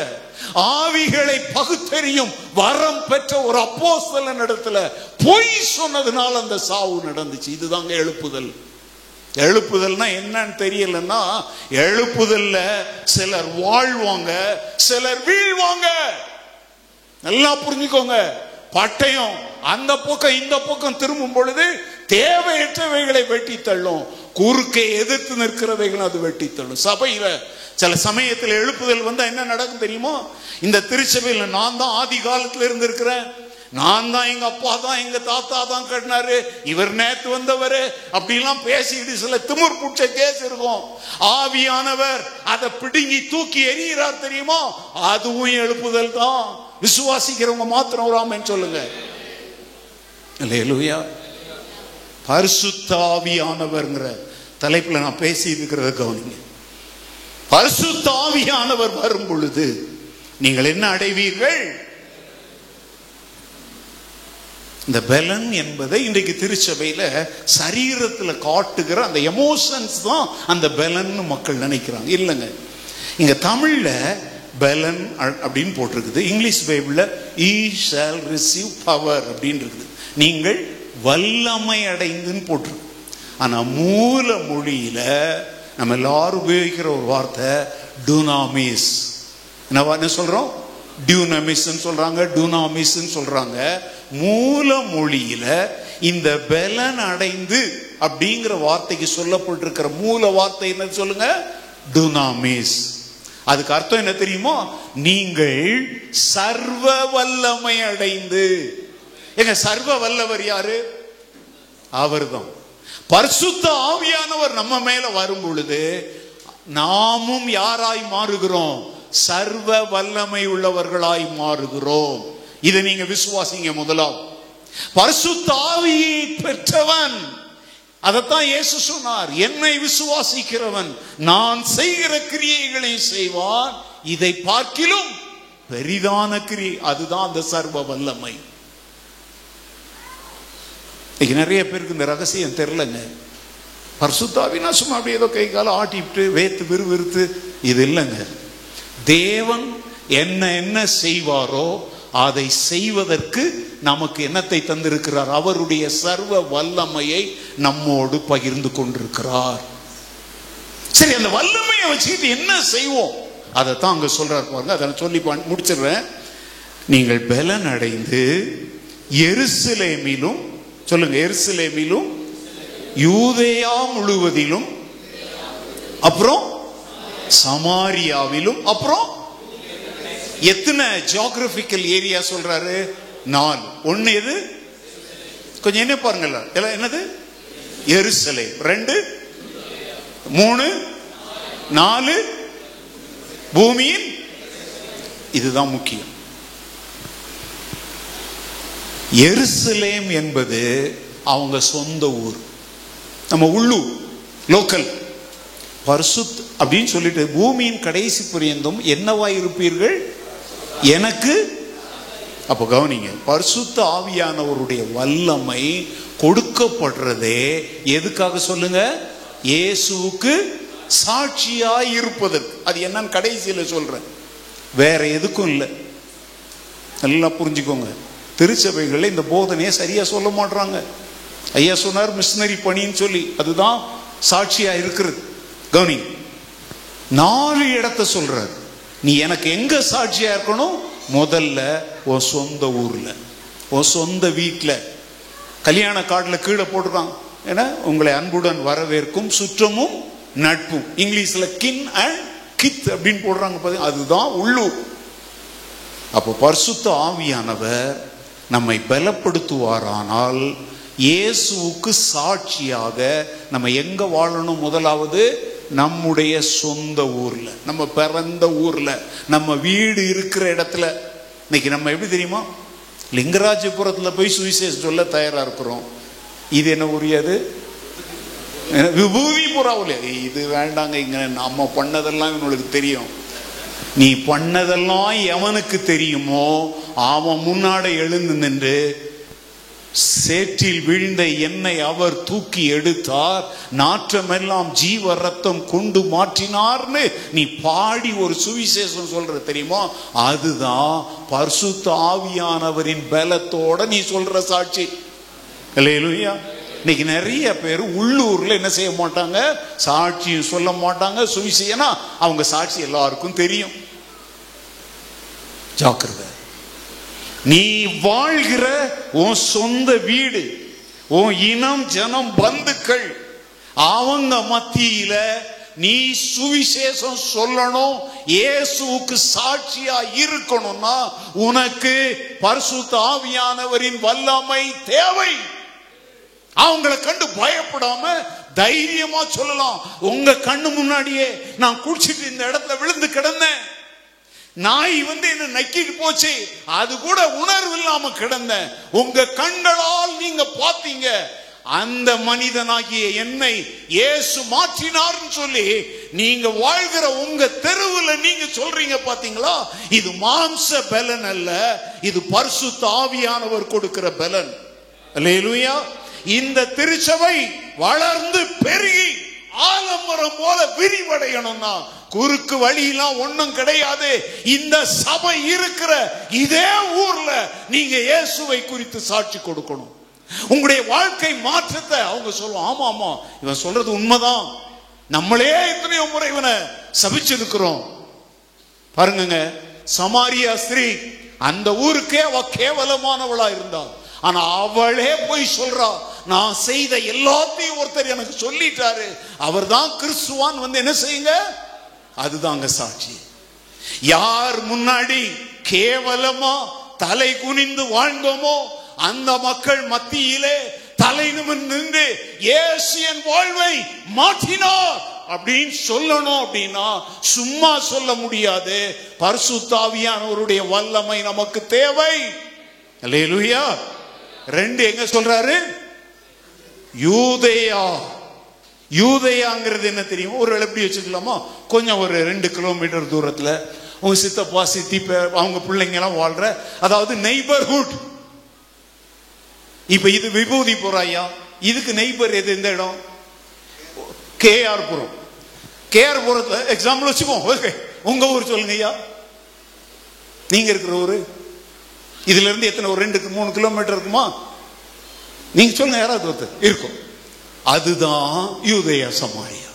Speaker 1: ஆவிகளை பகுத்தறியும் வரம் பெற்ற ஒரு அப்போஸ்தலன் இடத்துல பொய் சொன்னதுனால அந்த சாவு நடந்துச்சு. இதுதாங்க எழுப்புதல். எழுப்புதல்னா என்னன்னு தெரியலன்னா, எழுப்புதல்ல சிலர் வாழ்வாங்க, சிலர் வீழ்வாங்க. நல்லா புரிஞ்சுக்கோங்க. பட்டயம் அந்த பக்கம் இந்த பக்கம் திரும்பும் பொழுது தேவையற்றவைகளை வெட்டி தள்ளும், குறுக்கே எதிர்த்து நிற்கிறவைகள் அது வெட்டி தள்ளும். சபையில சில சமயத்தில் எழுப்புதல் வந்தா என்ன நடக்கும் தெரியுமோ? இந்த திருச்சபையில் நான் தான் ஆதி காலத்துல இருந்திருக்கிறேன், நான் தான் எங்க அப்பா தான் எங்க தாத்தா தான் கட்டினாரு, இவர் நேத்து வந்தவரு அப்படிலாம் பேசிட்டு சில திமிர் புடிச்ச கேஸ் இருக்கும். ஆவியானவர் அதை பிடுங்கி தூக்கி எறிகிறார் தெரியுமா? அதுவும் எழுப்புதல் தான். விசுவாசிக்கிறவங்க மாத்திரம் ஒரு ஆமென் சொல்லுங்க. அல்லேலூயா. பரிசுத்த ஆவியானவர்ங்கிற தலைப்புல நான் பேசி இருக்கிறத கவனிங்க. பரிசுத்த ஆவியானவர் வரும் பொழுது நீங்கள் என்ன அடைவீர்கள்? இந்த பலன் என்பதை இன்றைக்கு திருச்சபையில சரீரத்துல காட்டுகிற அந்த எமோஷன்ஸ் தான் அந்த பலன் மக்கள் நினைக்கிறாங்க. இல்லைங்க, இங்க தமிழ்ல பலன் அப்படின்னு போட்டிருக்குது, இங்கிலீஷ் பைபிள்ல ஈ ஷால் ரிசீவ் பவர் அப்படின்னு இருக்குது, நீங்கள் வல்லமை அடைந்துன்னு போட்டிருக்கு. ஆனா மூல மொழியில நம்ம எல்லாரும் உபயோகிக்கிற ஒரு வார்த்தை டுனாமிஸ். என்ன சொல்றோம்? டியூனமிஸ் சொல்றாங்க, டுனாமிஸ் சொல்றாங்க. மூல மொழியில இந்த பலன் அடைந்து அப்படிங்கிற வார்த்தைக்கு சொல்லப்பட்டிருக்கிற மூல வார்த்தை என்ன சொல்லுங்க? டுனாமிஸ். அதுக்கு அர்த்தம் என்ன தெரியுமோ? நீங்கள் சர்வ வல்லமை அடைந்து. எங்க சர்வ வல்லவர் யாரு? அவர்தான். பரிசுத்த ஆவியானவர் நம்ம மேல வரும் பொழுது நாமும் யாராய் மாறுகிறோம்? சர்வ வல்லமை உள்ளவர்களாய் மாறுகிறோம். இதை நீங்க விசுவாசிங்க. முதலாவது பரிசுத்த ஆவியை பெற்றவன், அதத்தான் இயேசு சொன்னார், என்னை விசுவாசிக்கிறவன் நான் செய்கிற கிரியைகளை செய்வான், இதை பார்க்கிலும் பெரிதான கிரியை. அதுதான் அந்த சர்வ வல்லமை. நிறைய பேருக்கு இந்த ரகசியம் தெரியலங்க. பரிசுத்த ஆவினா சும்மா அப்படியே ஏதோ கை கால ஆட்டிவிட்டு வேத்து விறுவிறுத்து இது இல்லைங்க. தேவன் என்ன செய்வாரோ அதை செய்வதற்கு நமக்கு என்னத்தை தந்திருக்கிறார்? அவருடைய சர்வ வல்லமையை நம்மோடு பகிர்ந்து கொண்டிருக்கிறார். சரி, அந்த வல்லமையை வச்சுக்கிட்டு என்ன செய்வோம்? அதைத்தான் அங்க சொல்றாரு பாருங்க. அதை சொல்லி முடிச்சிடுறேன். நீங்கள் பலன் அடைந்து எருசலேமிலும், சொல்லுங்க, எருசலேமிலும் யூதேயா முழுவதிலும், அப்புறம் சமாரியாவிலும், அப்புறம் எத்தனை ஜியோகிராபிக்கல் ஏரியா சொல்றாரு? 4. ஒன்னு எது? கொஞ்சம் என்ன பாருங்க, என்னது? எருசலேம். 2, 3, 4 பூமியின். இதுதான் முக்கியம். எருசலேம் என்பது அவங்க சொந்த ஊர், நம்ம உள்ளூர், லோக்கல். பரிசுத் அப்படின்னு சொல்லிட்டு பூமியின் கடைசி பரியந்தம் என்னவாய் இருப்பீர்கள் எனக்கு. அப்ப கவனிங்க, பரிசுத்த ஆவியானவருடைய வல்லமை கொடுக்கப்படுறதே எதுக்காக சொல்லுங்க? இயேசுவுக்கு சாட்சியாய் இருப்பதற்கு. அது என்னன்னு கடைசியில சொல்றேன், வேற எதுக்கும் இல்லை. நல்லா புரிஞ்சுக்கோங்க. திருச்சபைகளில் இந்த போதனையை சரியா சொல்ல மாட்டாங்க. ஐயா சொன்னார் மிஷனரி பணின்னு சொல்லி, அதுதான் சாட்சியா இருக்கிறது. கவனி, 4 இடத்தை சொல்றாரு. நீ எனக்கு எங்க சாட்சியா இருக்கணும்? முதல்ல உன் சொந்த ஊர்ல, உன் சொந்த வீட்டுல. கல்யாண கார்டுல கீழே போட்டுருக்காங்க, ஏன்னா உங்களை அன்புடன் வரவேற்கும் சுற்றமும் நட்பும். இங்கிலீஷ்ல கின் அண்ட் கித் அப்படின்னு போடுறாங்க. அதுதான் உள்ளூர். அப்போ பரிசுத்த ஆவியானவர் நம்மை பலப்படுத்துவாரானால் இயேசுவுக்கு சாட்சியாக நம்ம எங்க வாழணும்? முதலாவது நம்முடைய சொந்த ஊர்ல, நம்ம பிறந்த ஊர்ல, நம்ம வீடு இருக்கிற இடத்துல. இன்னைக்கு நம்ம எப்படி தெரியுமா? லிங்கராஜபுரத்துல போய் சுவிசேஷம் சொல்ல தயாரா இருக்கிறோம். இது என்ன உரியது? விபூதி புறாவுல இது வேண்டாங்க, இங்க நம்ம பண்ணதெல்லாம் இவனுக்கு தெரியும். நீ பண்ணதெல்லாம் எவனுக்கு தெரியுமோ அவன் முன்னாடி எழுந்து நின்று, சேற்றில் விழுந்த எண்ணெய் அவர் தூக்கி எடுத்தார், நாற்றமெல்லாம் ஜீவ ரத்தம் கொண்டு மாற்றினார்னு நீ பாடி ஒரு சுவிசேஷம் சொல்ற தெரியுமோ, அதுதான் பரிசுத்த ஆவியானவரின் பலத்தோட நீ சொல்ற சாட்சி. அல்லேலூயா. இன்னைக்கு நிறைய பேர் உள்ளூர்ல என்ன செய்ய மாட்டாங்க, சாட்சியும் சொல்ல மாட்டாங்க. சுவிசேஷனா அவங்க சாட்சி எல்லாருக்கும் தெரியும். ஜாக்கிரதை. நீ வாழ்கிற உன் சொந்த வீடு, உன் இனம், ஜனம், பந்துக்கள், அவங்க மத்தியில நீ சுவிசேஷம் சொல்லணும், இயேசுவுக்கு சாட்சியா இருக்கணும்னா உனக்கு பரிசுத்த ஆவியானவரின் வல்லமை தேவை. அவங்களை கண்டு பயப்படாம தைரியமா சொல்லலாம். உங்க கண்ணு முன்னாடியே நான் குடிச்சிட்டு இந்த இடத்துல விழுந்து கிடந்தேன், நாய் என்ன நக்கிட்டு போச்சு, அது கூட உணர்வு இல்லாம கிடந்தேன், உங்க கண்களால் நீங்க பாத்தீங்க, அந்த மனிதனாகிய என்னை இயேசு மாற்றினார்னு சொல்லி நீங்க வாழ்கிற உங்க தெருவுல நீங்க சொல்றீங்க. பாத்தீங்களா, இது மாம்ச பலன் அல்ல, இது பரிசுத்த ஆவியானவர் கொடுக்கிற பலன். அல்லேலூயா. இந்த திருச்சபை வளர்ந்து பெருகி ஆலமரம் போல விரிவடையணும்னா குறுக்கு வழியெல்லாம் ஒண்ணும் கிடையாது. இந்த சபை இருக்கிற இதே ஊர்ல நீங்க இயேசுவை குறித்து சாட்சி கொடுக்கணும். உங்களுடைய வாழ்க்கை மாற்றத்தை அவங்க சொல்லுவோம். ஆமா ஆமா, இவன் சொல்றது உண்மைதான், நம்மளே எத்தனையோ முறை இவனை சபிச்சிருக்கிறோம். பாருங்க, சமாரியா ஸ்திரீ அந்த ஊருக்கே அவ கேவலமானவளா இருந்தாள். ஆனா அவளே போய் சொல்றா, நான் செய்த எல்லாத்தையும் ஒருத்தர் எனக்கு சொல்லிட்டாரு, அவர் தான் கிறிஸ்துவான், என்ன செய்யுங்க. அதுதாங்க சாட்சி. யார் முன்னாடி கேவலமா தலை குனிந்து வாழ்ந்தோமோ அந்த மக்கள் மத்தியிலே தலை நிமிர்ந்து இயேசு என் வாழ்வை மாற்றினார் அப்படின்னு சொல்லணும். அப்படின்னா சும்மா சொல்ல முடியாது. பரிசுத்த ஆவியானவருடைய வல்லமை நமக்கு தேவை. அல்லேலூயா. 2 எங்க சொல்றாரு? யூதேயா. யூதேயாங்கிறது என்ன தெரியும்? ஒரு எப்படி வச்சுக்கலாமா, கொஞ்சம் ஒரு 2 கிலோமீட்டர் தூரத்துல உங்க சித்தப்பா சித்தி அவங்க பிள்ளைங்க எல்லாம் வாழ்ற, அதாவது நெய்பர்ஹுட். இப்ப இது விபூதி புறாயா, இதுக்கு நெய்பர் எது? இந்த இடம் கேஆர் புரம். கேஆர் புரத்துல எக்ஸாம்பிள் வச்சுக்கோங்க. உங்க ஊர் சொல்லுங்க ஐயா, நீங்க இருக்கிற ஊரு. இதுல இருந்து எத்தனை, ஒரு 2-3 கிலோமீட்டர் இருக்குமா? நீங்க சொல்லுங்க, யாராவது ஒருத்தர் இருக்கும். அதுதான் யூதேயா சமாரியா.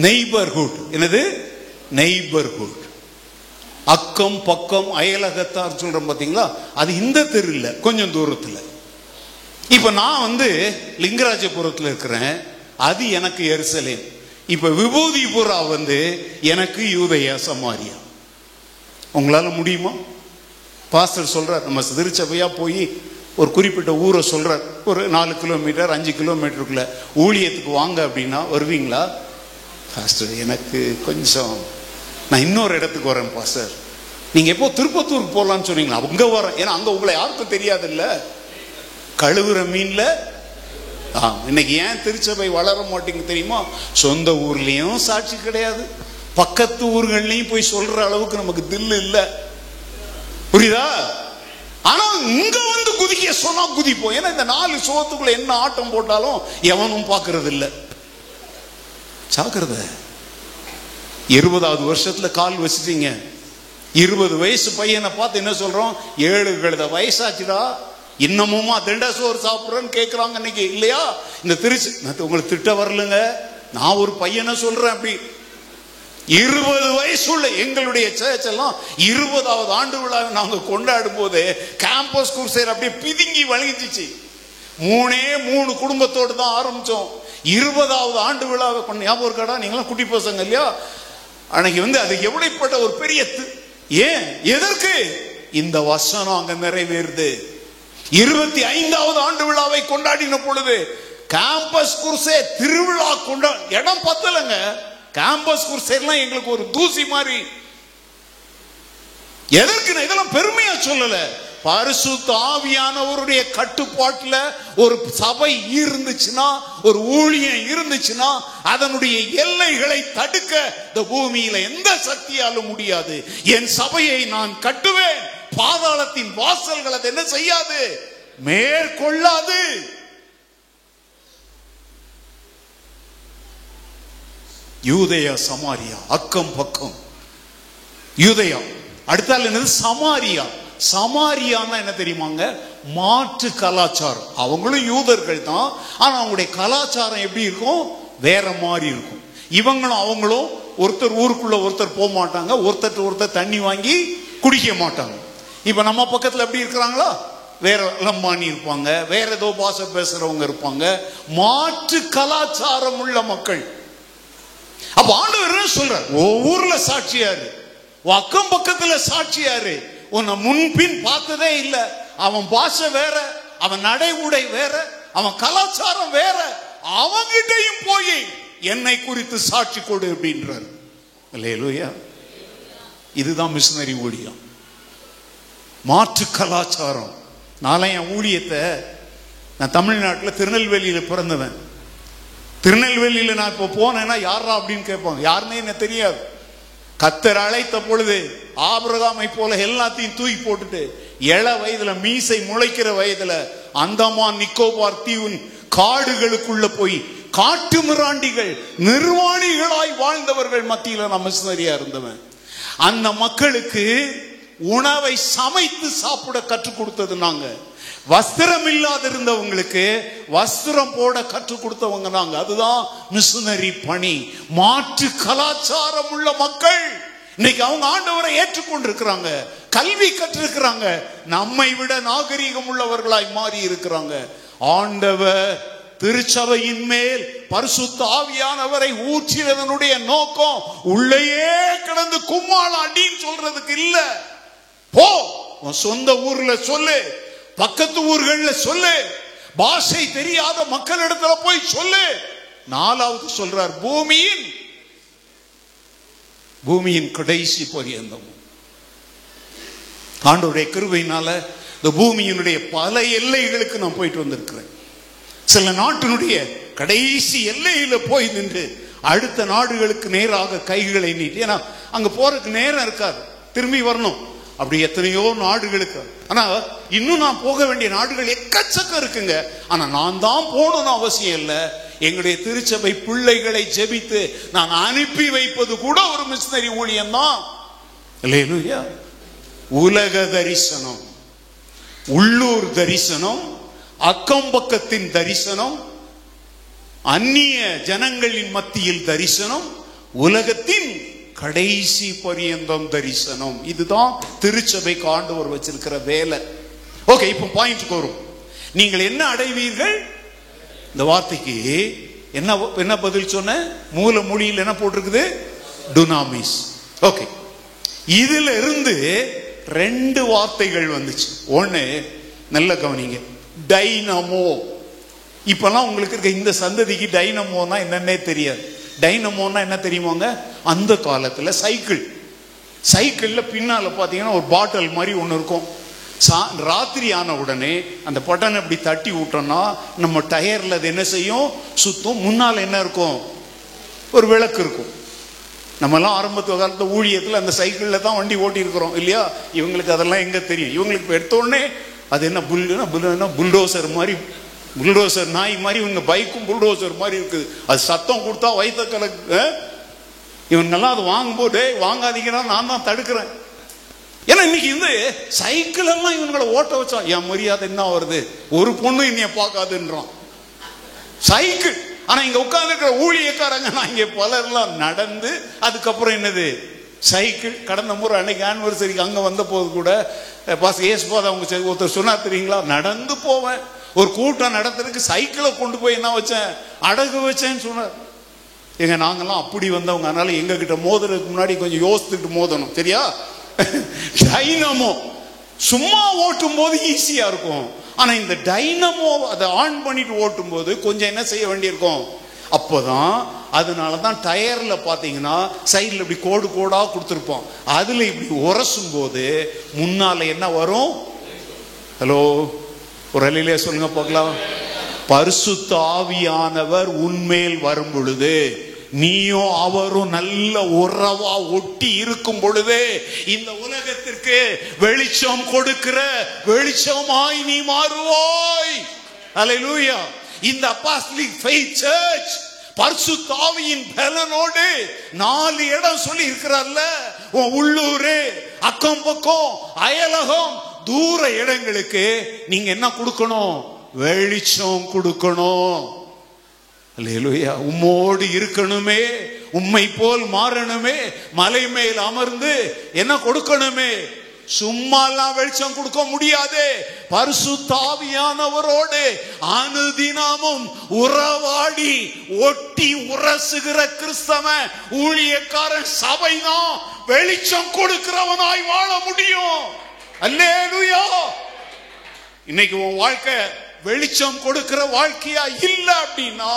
Speaker 1: நெய்பர்ஹுட். என்னது? நெய்பர்ஹுட். அக்கம் பக்கம் அயலகத்தார் சொல்றோம் பாத்தீங்களா, அது இந்த தெரு இல்ல, கொஞ்சம் தூரத்துல. இப்ப நான் லிங்கராஜபுரத்துல இருக்கிறேன், அது எனக்கு எருசலேம். இப்ப விபூதிபுரா எனக்கு யூதேயா சமாரியா. உங்களால முடியுமா? பாஸ்டர் சொல்றார், நம்ம திருச்சபையா போய் ஒரு குறிப்பிட்ட ஊரை சொல்றார், ஒரு 4 கிலோமீட்டர் 5 கிலோமீட்டருக்குள்ள ஊழியத்துக்கு வாங்க அப்படின்னா வருவீங்களா? பாஸ்டர் எனக்கு கொஞ்சம், நான் இன்னொரு இடத்துக்கு வரேன் பாஸ்டர். நீங்க எப்போ திருப்பத்தூருக்கு போகலான்னு சொன்னீங்களா? அங்க வரேன், ஏன்னா அங்க உங்களை யாருக்கும் தெரியாது இல்ல, கழுவுற மீன்ல. இன்னைக்கு ஏன் திருச்சபை வளர மாட்டேங்குது தெரியுமா? சொந்த ஊர்லயும் சாட்சி கிடையாது, பக்கத்து ஊர்கள்லயும் போய் சொல்ற அளவுக்கு நமக்கு தில்லு இல்ல. புரியுதா? ஆனா இங்க குதிக்க சொன்னா குதிப்போம். ஏன்னா இந்த 4 சுவத்துக்குள்ள என்ன ஆட்டம் போட்டாலும் எவனும் பாக்குறது இல்ல. ஜாக்கிரதை. 20வது வருஷத்துல கால் வச்சுட்டீங்க. 20 வயசு பையனை பார்த்து என்ன சொல்றோம்? 7 கழுத வயசாச்சுடா, இன்னமுமா திண்ட சோறு சாப்பிடுறேன்னு கேட்கிறாங்க இன்னைக்கு இல்லையா? இந்த திருச்சி உங்களுக்கு திட்ட வரலங்க, நான் ஒரு பையனை சொல்றேன். அப்படி 20 வயசுள்ள எங்களுடைய சர்ச் எல்லாம் 20வது ஆண்டு விழாவை நாங்க கொண்டாடும் போது கேம்பஸ் குருசேர் அப்படியே பிதுங்கி வழங்கிச்சு. 3 குடும்பத்தோடு தான் ஆரம்பிச்சோம். 20வது ஆண்டு விழாவை கொண்டு ஞாபகம் இருக்காடா? நீங்களாம் குட்டி பசங்க இல்லையா? அன்னைக்கு அது எவ்வளவுப்பட்ட ஒரு பெரிய ஏன் எதற்கு இந்த வசனம் அங்க நிறைவேறுது. 25வது ஆண்டு விழாவை கொண்டாடின பொழுது கேம்பஸ் குருசே திருவிழா இடம் பத்தலங்க. கேம்பஸ் குருசேலாம் எங்களுக்கு ஒரு தூசி மாதிரி. எதற்கு? இதெல்லாம் பெருமையா சொல்லல, பரிசுத்த ஆவியானவருடைய கட்டுப்பாட்டுல ஒரு சபை இருந்துச்சுன்னா, ஒரு ஊழியம் இருந்துச்சுன்னா, அதனுடைய எல்லைகளை தடுக்க இந்த பூமியில எந்த சக்தியாலும் முடியாது. என் சபையை நான் கட்டுவேன், பாதாளத்தின் வாசல்கள் அது என்ன செய்யாது, மேற்கொள்ளாது. யூதேயா சமாரியா அக்கம் பக்கம். யூதேயா அடுத்தால் என்னது, சமாரியா. சமாரியான்னா என்ன தெரியுமாங்க, மாற்று கலாச்சாரம். அவங்களும் யூதர்கள் தான், ஆனா அவங்களுடைய கலாச்சாரம் எப்படி இருக்கும், வேற மாதிரி இருக்கும். இவங்களும் அவங்களும் ஒருத்தர் ஊருக்குள்ள ஒருத்தர் போக மாட்டாங்க, ஒருத்தர் தண்ணி வாங்கி குடிக்க மாட்டாங்க. இப்ப நம்ம பக்கத்துல எப்படி இருக்கிறாங்களா, வேற லம்பானி இருப்பாங்க, வேற ஏதோ பாஷை பேசுறவங்க இருப்பாங்க, மாற்று கலாச்சாரம் உள்ள மக்கள். அப்ப ஆண்டவர் சொல்றார், ஊர்ல சாட்சியாரு, அக்கம் பக்கத்துல சாட்சியாரு, உன்னை முன்பின் பார்த்ததே இல்ல, அவன் பாஷை வேற, அவன் நடை உடை வேற, அவன் கலாச்சாரம் வேற, அவங்கிட்டையும் போய் என்னை குறித்து சாட்சி கொடு அப்படின்றார். அல்லேலூயா. இதுதான் மிஷனரி ஊழியம், மாற்று கலாச்சாரம். நாளை என் ஊழியத்தை, நான் தமிழ்நாட்டில் திருநெல்வேலியில பிறந்தவன். திருநெல்வேலியில நான் இப்ப போனேன்னா யாரா அப்படின்னு கேட்பாங்க, யாருன்னே என்ன தெரியாது. கர்த்தர் அழைத்த பொழுது ஆபிரகாமை போல எல்லாத்தையும் தூக்கி போட்டுட்டு, இள வயதுல மீசை முளைக்கிற வயதுல அந்தமான் நிக்கோபார் தீவின் காடுகளுக்குள்ள போய் காட்டு மிராண்டிகள் நிர்வாணிகளாய் வாழ்ந்தவர்கள் மத்தியில நான் மிஷனரியா இருந்தவன். அந்த மக்களுக்கு உணவை சமைத்து சாப்பிட கற்றுக் கொடுத்தது நாங்க. வஸ்திரம் இல்லாத இருந்தவங்களுக்கு வஸ்திரம் போட கற்றுக் கொடுத்தவங்க நாங்க. அதுதான் மிஷனரி பணி. மாற்று கலாச்சாரம் உள்ள மக்கள் இன்னைக்கு அவங்க ஆண்டவரை ஏற்றுக்கொண்டிருக்கிறாங்க, கல்வி கற்றிருக்கிறாங்க, நம்மை விட நாகரீகம் உள்ளவர்களாய் மாறி இருக்கிறாங்க. ஆண்டவர் திருச்சபையின் மேல் பரிசுத்த ஆவியானவரை ஊற்றினதனுடைய நோக்கம் உள்ளேயே கிடந்து கும்மாள அடின்னு சொல்றதுக்கு இல்ல. போ, உன் சொந்த ஊர்ல சொல்லு, பக்கத்து ஊர்கள்ல சொல்லு, பாஷை தெரியாத மக்களிடத்துல போய் சொல்லு. நாலாவது சொல்றார், பூமியின் கடைசி பரியந்தம். ஆண்டவருடைய கிருபையினால இந்த பூமியினுடைய பல எல்லைகளுக்கு நான் போயிட்டு வந்திருக்கிறேன். சில நாட்டினுடைய கடைசி எல்லையில போய் நின்று அடுத்த நாடுகளுக்கு நேராக கைகளை நீட்டி, ஏன்னா அங்க போறதுக்கு நேரம் இருக்காது, திரும்பி வரணும். அப்படி எத்தனையோ நாடுகளுக்கு. ஆனா இன்னும் நான் போக வேண்டிய நாடுகள் எக்கச்சக்கம் இருக்குங்க. ஆனா நான் தான் போகணும்னு அவசியம் இல்லை. எங்களுடைய திருச்சபை பிள்ளைகளை ஜெபித்து நான் அனுப்பி வைப்பது கூட ஒரு மிஷனரி ஊழியம் தான். அல்லேலூயா. உலக தரிசனம், உள்ளூர் தரிசனம், அக்கம் பக்கத்தின் தரிசனம், அந்நிய ஜனங்களின் மத்தியில் தரிசனம், உலகத்தின் கடைசி பரியந்தம் தரிசனம். இதுதான் திருச்சபைக்கு ஆண்டவர் வச்சிருக்கிற வேலை. ஓகே, இப்ப பாயிண்ட்க்கு வரும். நீங்கள் என்ன அடைவீர்கள்? இந்த வார்த்தைக்கு என்ன பதில் சொன்ன? மூல மொழியில் என்ன போட்டிருக்குது? டுனாமிஸ். ஓகே, இதுல இருந்து ரெண்டு வார்த்தைகள் வந்துச்சு. ஒண்ணு நல்ல கவனிங்க, டைனமோ. இப்பெல்லாம் உங்களுக்கு இருக்க இந்த சந்ததிக்கு டைனமோனா என்னன்னே தெரியாது. டைனமோனா என்ன தெரியுமாங்க? அந்த காலத்துல சைக்கிள்ல பின்னால பாத்தீங்கன்னா ஒரு பாட்டில் மாதிரி ஒண்ணு இருக்கும். ராத்திரி ஆன உடனே அந்த பட்டன் அப்படி தட்டி விட்டோம்னா நம்ம டயர்ல அது என்ன செய்யும்? சுத்தும். முன்னால என்ன இருக்கும்? ஒரு விளக்கு இருக்கும். நம்ம எல்லாம் ஆரம்பத்து காலத்துல ஊழியத்துல அந்த சைக்கிள்ல தான் வண்டி ஓட்டி இருக்கிறோம் இல்லையா? இவங்களுக்கு அதெல்லாம் எங்க தெரியும்? இவங்களுக்கு எடுத்த உடனே அது என்ன புல்டோசர் மாதிரி, புல்டோசர் நாய் மாதிரி. இவங்க பைக்கும் புல்டோசர் மாதிரி இருக்குது. அது சத்தம் கொடுத்தா வயிற்ற கலக்கு. இவங்கெல்லாம் அது வாங்கும்போது வாங்காதீங்கன்னா நான் தான் தடுக்கிறேன். ஏன்னா இன்னைக்கு இந்த சைக்கிள் எல்லாம் இவங்களை ஓட்ட வச்சா என் மரியாதை என்ன வருது? ஒரு பொண்ணு இன்னைய பார்க்காதுன்றான் சைக்கிள். ஆனா இங்க உட்கார்ந்து இருக்கிற ஊழியக்காரங்க நான் இங்க பலர்லாம் நடந்து, அதுக்கப்புறம் என்னது சைக்கிள். கடந்த முறை அன்னைக்கு ஆனிவர்சரிக்கு அங்க வந்த போது கூட அவங்க ஒருத்தர் சொன்னா தெரியுங்களா, நடந்து போவேன் ஒரு கூட்டம் நடத்துறதுக்கு சைக்கிளை கொண்டு போய் என்ன வச்சேன்? அடகு வச்சேன்னு சொன்னார். எங்க நாங்கெல்லாம் அப்படி வந்தவங்க, அதனால எங்க கிட்ட மோதுறதுக்கு முன்னாடி கொஞ்சம் யோசித்துட்டு மோதணும், சரியா? டைனமோ சும்மா ஓட்டும் போது ஈஸியா இருக்கும். ஆனா இந்த டைனமோ அதை ஆன் பண்ணிட்டு ஓட்டும் போது கொஞ்சம் என்ன செய்ய வேண்டியிருக்கும்? அப்போதான். அதனாலதான் டயர்ல பாத்தீங்கன்னா சைட்ல இப்படி கோடு கோடா கொடுத்துருப்போம். அதுல இப்படி உரசும் போது முன்னால என்ன வரும்? ஹலோ, ஒரு அல்லேலூயா சொல்லுங்க பார்க்கலாம். பரிசுத்த ஆவியானவர் உன்மேல் வரும் பொழுது, நீயும் அவரும் நல்ல உறவா ஒட்டி இருக்கும் பொழுது, இந்த உலகத்திற்கு வெளிச்சம் கொடுக்கிற வெளிச்சமாய் நீ மாறுவாய். அல்லேலூயா. இந்த அப்போஸ்தலிக் ஃபெய்த் சர்ச் பரிசுத்த ஆவியின் பலனோடு 4 இடம் சொல்லி இருக்கிறார்ல. உள்ளூர், அக்கம் பக்கம், அயலகம், தூர இடங்களுக்கு நீங்க என்ன கொடுக்கணும்? வெளிச்சம் கொடுக்கணும். அல்லேலூயா. உம்மோடு இருக்கணுமே, உம்மை போல் மாறணுமே, மலை மேல் அமர்ந்து என்ன கொடுக்கணுமே? சும்மாலாம் வெளிச்சம் கொடுக்க முடியாது. பரிசுத்த ஆவியானவரோடு அனுதினமும் உறவாடி ஒட்டி உரசுகிற கிறிஸ்தவ ஊழியக்காரன் சபைதான் வெளிச்சம் கொடுக்கிறவனாய் வாழ முடியும். அல்லேலூயா. இன்னைக்கு உன் வாழ்க்கை வெளிச்சம் கொடுக்கிற வாழ்க்கையா இல்ல அப்படின்னா,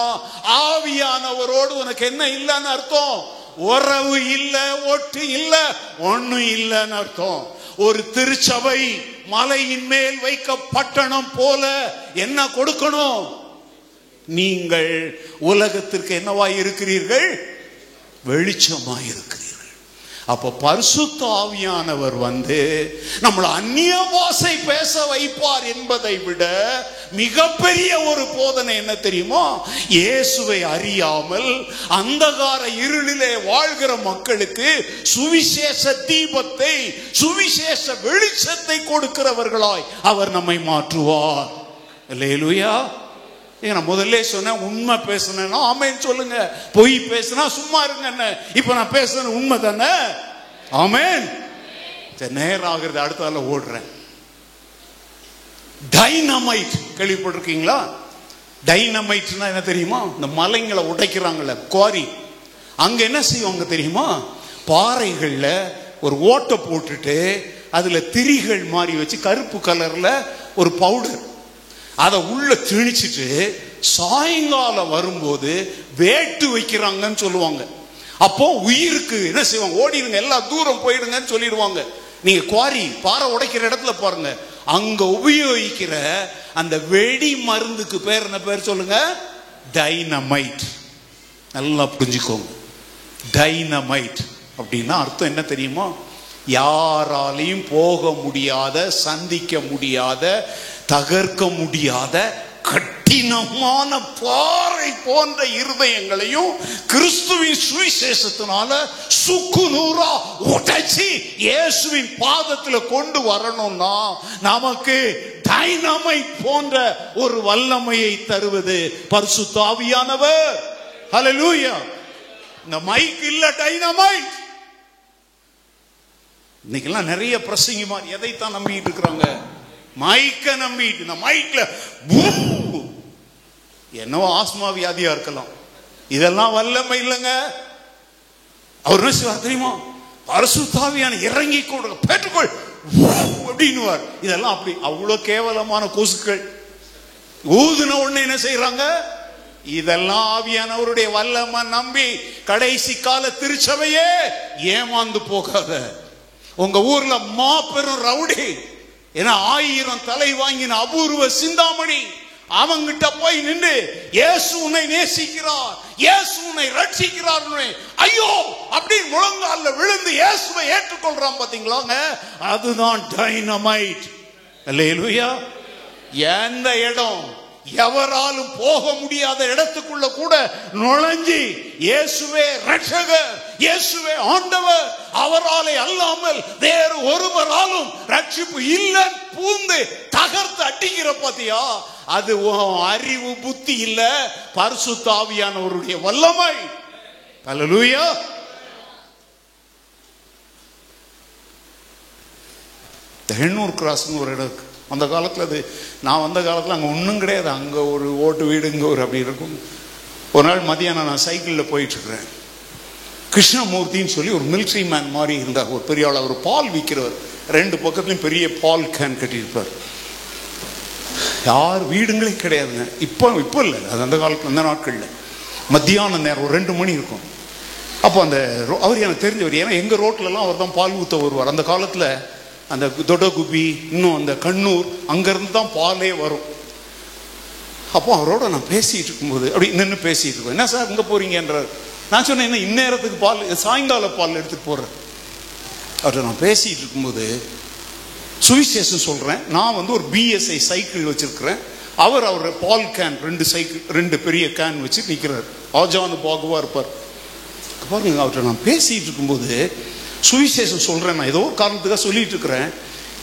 Speaker 1: ஆவியானவரோடு உனக்கு என்ன இல்லன்னு அர்த்தம்? உறவு இல்ல, ஒட்டு இல்ல, ஒண்ணும் இல்லன்னு அர்த்தம். ஒரு திருச்சபை மலையின் மேல் வைக்க பட்டணம் போல என்ன கொடுக்கணும்? நீங்கள் உலகத்திற்கு என்னவாய் இருக்கிறீர்கள்? வெளிச்சமாய் இருக்கிறீர்கள். அப்ப பரிசுத்த ஆவியானவர் வந்து நம்மளை அந்நிய பாஷை பேச வைப்பார் என்பதை விட மிகப்பெரிய ஒரு போதனை என்ன தெரியுமா? இயேசுவை அறியாமல் அந்தகார இருளிலே வாழ்கிற மக்களுக்கு சுவிசேஷ தீபத்தை, சுவிசேஷ வெளிச்சத்தை கொடுக்கிறவர்களாய் அவர் நம்மை மாற்றுவார். அல்லேலூயா. நான் முதல்ல சொன்னேன், உண்மை பேசுனா ஆமேன்னு சொல்லுங்க, பொய் பேசுனா சும்மா இருங்க. இப்ப நான் பேசுறது உண்மை தானே? ஆமேன். நேரம் ஆகிறது, அடுத்தால ஓடுறேன். டைனமைட் கேள்விப்பட்டிருக்கீங்களா? டைனமைட்னா என்ன தெரியுமா? இந்த மலைங்களை உடைக்கிறாங்கல்ல, குவாரி. அங்க என்ன செய்வாங்க தெரியுமா? பாறைகள்ல ஒரு ஓட்டை போட்டுட்டு அதுல திரிகள் மாறி வச்சு கருப்பு கலர்ல ஒரு பவுடர், அதை உள்ள திணிச்சிட்டு சாயங்காலம் வரும்போது வேட்டு வைக்கிறாங்கன்னு சொல்லுவாங்க. அப்போ உயிருக்கு என்ன செய்வாங்க? ஓடிடுங்க, எல்லா தூரம் போயிடுங்கன்னு சொல்லிடுவாங்க. நீங்க குவாரி பாறை உடைக்கிற இடத்துல பாருங்க, அங்க உபயோகிக்கிற அந்த வெடி மருந்துக்கு பேர் என்ன பேர் சொல்லுங்க? டைனமைட். நல்லா புரிஞ்சுக்கோங்க. டைனமைட் அப்படின்னா அர்த்தம் என்ன தெரியுமா? யாராலையும் போக முடியாத, சந்திக்க முடியாத, தகர்க்க முடியாத கடினமான பாறை போன்ற இருதயங்களையும் கிறிஸ்துவின் சுவிசேஷத்தினால சுக்குநூறா உடைச்சி இயேசுவின் பாதத்துல கொண்டு வரணும்னா நமக்கு டைனமைட் போன்ற ஒரு வல்லமையை தருவது பரிசுத்த ஆவியானவர். ஹல்லேலூயா. இந்த மைக் இல்ல, டைனமைட். இன்னைக்கெல்லாம் நிறைய பிரசங்கிமார் எதைத்தான் நம்பிட்டு இருக்கிறாங்க? மைக்க நம்பிட்டு. இந்த மைக்ல என்னவோ ஆஸ்மா வியாதியா இருக்கலாம், இதெல்லாம் வல்லமை இல்லைங்க. அவர் என்ன செய்வார் தெரியுமா? பரிசுத்த ஆவியான இறங்கி கொடுங்க, பெற்றுக்கொள் அப்படின்னுவார். இதெல்லாம் அப்படி அவ்வளவு கேவலமான கொசுக்கள். ஊதுன உடனே என்ன செய்யறாங்க? இதெல்லாம் ஆவியானவருடைய வல்லமை நம்பி கடைசி கால திருச்சபையே ஏமாந்து போகாத. உங்க ஊர்ல மாபெரும் ரவுடி, ஏன்னா 1000 தலை வாங்கின அபூர்வ சிந்தாமணி, அவங்கிட்ட போய் நின்று இயேசு உன்னை நேசிக்கிறார், இயேசு உன்னை ரட்சிக்கிறார், ஐயோ அப்படி முழங்கால விழுந்து இயேசுவை ஏற்றுக்கொள்றான் பாத்தீங்களாங்க, அதுதான் டைனமைட். அல்லேலூயா. எந்த இடம் எவராலும் போக முடியாத இடத்துக்குள்ள கூட நுழைஞ்சி இயேசுவே ரட்சகர், இயேசுவே ஆண்டவர், அவராலே அல்லாமல் வேறு ஒருவராலும் ரட்சிப்பு இல்லைன்னு பூந்து தகர்த்து அடிக்கிற பாத்தியா? அது அறிவு புத்தி இல்ல, பரிசுத்த ஆவியானவருடைய வல்லமை. அல்லேலூயா. எண்ணூர் கிராஸ்னு ஒரு இடம் இருக்கு. அந்த காலத்தில் அது நான் வந்த காலத்தில் அங்கே ஒன்றும் கிடையாது. அங்கே ஒரு ஓட்டு வீடு, இங்கே ஒரு அப்படி இருக்கும். ஒரு நாள் மதியானம் நான் சைக்கிளில் போயிட்டுருக்கிறேன். கிருஷ்ணமூர்த்தின்னு சொல்லி ஒரு மிலிட்ரி மேன் மாதிரி இருந்தார், ஒரு பெரிய ஆள். அவர் பால் விற்கிறவர், 2 பக்கத்துலையும் பெரிய பால் கேன் கட்டியிருப்பார். யார் வீடுங்களே கிடையாதுங்க. இப்போ இல்லை, அது அந்த காலத்தில், அந்த நாட்களில் மத்தியான நேரம் ஒரு 2 மணி இருக்கும். அப்போ அந்த அவர் எனக்கு தெரிஞ்சவர், ஏன்னா எங்கள் ரோட்லலாம் அவர் தான் பால் ஊற்ற வருவார். அந்த காலத்தில்
Speaker 2: அந்த தொடகுபி, இன்னும் அந்த கண்ணூர், அங்கிருந்து தான் பாலே வரும். அப்போ அவரோட நான் பேசிட்டு இருக்கும்போது அப்படி நின்று பேசிட்டு இருக்கோம். என்ன சார் இங்க போறீங்கன்றார். நான் சொன்னேன், என்ன இந்நேரத்துக்கு பால், சாயங்கால பால் எடுத்துட்டு போறேன். அவர்கிட்ட நான் பேசிட்டு இருக்கும்போது சுவிசேஷம் சொல்றேன். நான் வந்து ஒரு பிஎஸ்ஐ சைக்கிள் வச்சிருக்கிறேன். அவர் பால் கேன் 2 சைக்கிள், 2 பெரிய கேன் வச்சு நிற்கிறார். ஆஜானு பாகுவா இருப்பார். பாருங்க, அவர்கிட்ட நான் பேசிட்டு இருக்கும்போது சுவிசேஷம் சொல்றேன். நான் ஏதோ ஒரு காரணத்துக்காக சொல்லிட்டு இருக்கிறேன்.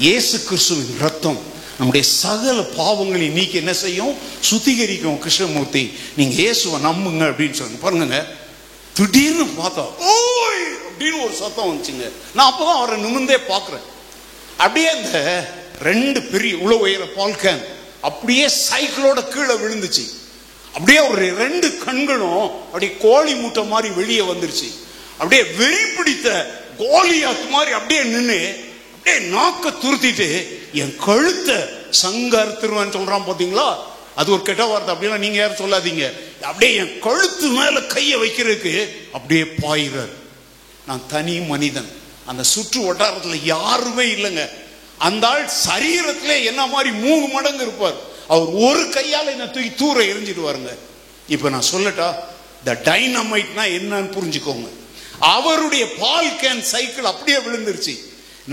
Speaker 2: இயேசு கிறிஸ்துவின் ரத்தம் நம்முடைய சகல பாவங்களை நீக்கி என்ன செய்யும்? சுத்திகரிக்கும். கிருஷ்ணமூர்த்தி, நீங்க இயேசுவை நம்புங்க அப்படின்னு சொல்லுங்க. பாருங்க, திடீர்னு பார்த்தா ஓய் அப்படின்னு ஒரு சத்தம் வந்துச்சுங்க. நான் அப்பதான் அவரை நிமிர்ந்தே பாக்குறேன். அப்படியே அந்த 2 பெரிய உள்ள உயர பால் கேன் அப்படியே சைக்கிளோட கீழே விழுந்துச்சு. அப்படியே ஒரு 2 கண்களும் அப்படியே கோழி முட்டை மாதிரி வெளியே வந்துருச்சு. அப்படியே வெறி பிடித்த கோலியாத் மாதிரி அப்படியே நின்று அப்படியே நாக்க துருத்திட்டு என் கழுத்தை சங்க அறுத்துருவேன்னு சொல்றான். பாத்தீங்களா, அது ஒரு கெட்ட வார்த்தை. அப்படின்னா நீங்க யாரும் சொல்லாதீங்க. அப்படியே என் கழுத்து மேல கையை வைக்கிறதுக்கு அப்படியே பாயிறார். நான் தனி மனிதன், அந்த சுற்று வட்டாரத்துல யாருமே இல்லைங்க. அந்த ஆள் சரீரத்திலே என்ன மாதிரி 3 மடங்கு இருப்பார். அவர் ஒரு கையால என்ன தூக்கி தூர எரிஞ்சிடுவாருங்க. இப்ப நான் சொல்லட்டா, த டைனமைட்னா என்னன்னு புரிஞ்சுக்கோங்க. அவருடைய பால் கேன் சைக்கிள் அப்படியே விழுந்துருச்சு.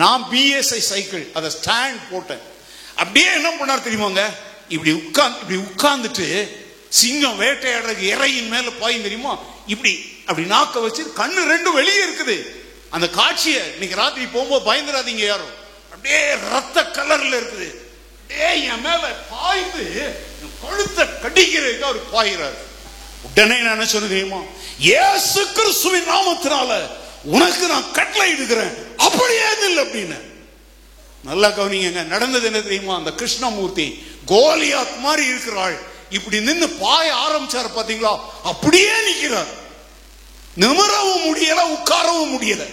Speaker 2: நான் பிஎஸ்ஐ சைக்கிள் அதை ஸ்டாண்ட் போட்டேன். அப்படியே என்ன பண்ணார் தெரியுமாங்க? இப்படி உட்கார்ந்துட்டு சிங்கம் வேட்டையாடுறதுக்கு இறையின் மேல பாயும் தெரியுமா, இப்படி அப்படி நாக்க வச்சு கண்ணு 2 வெளியே இருக்குது. அந்த காட்சியை இன்னைக்கு ராத்திரி போகும்போது பயந்துடாதீங்க யாரும். அப்படியே ரத்த கலர்ல இருக்குது. அப்படியே என் மேல பாய்ந்து கழுத்தை கடிக்கிறதுக்கு அவர் பாயிறாரு. உடனே நான் என்ன சொன்ன தெரியுமா? இயேசு கிறிஸ்துவின் நாமத்தினால உனக்கு நான் கட்டளை இடுகிறேன், அப்படியே இல்லை அப்படின்னு. நல்லா கவனிங்க, நடந்தது என்ன தெரியுமா? அந்த கிருஷ்ணமூர்த்தி கோலியாத் மாதிரி இருக்கிறாள், இப்படி நின்று பாய ஆரம்பிச்சார். பாத்தீங்களா, அப்படியே நிக்கிறார். நிமிரவும் முடியல, உட்காரவும் முடியல,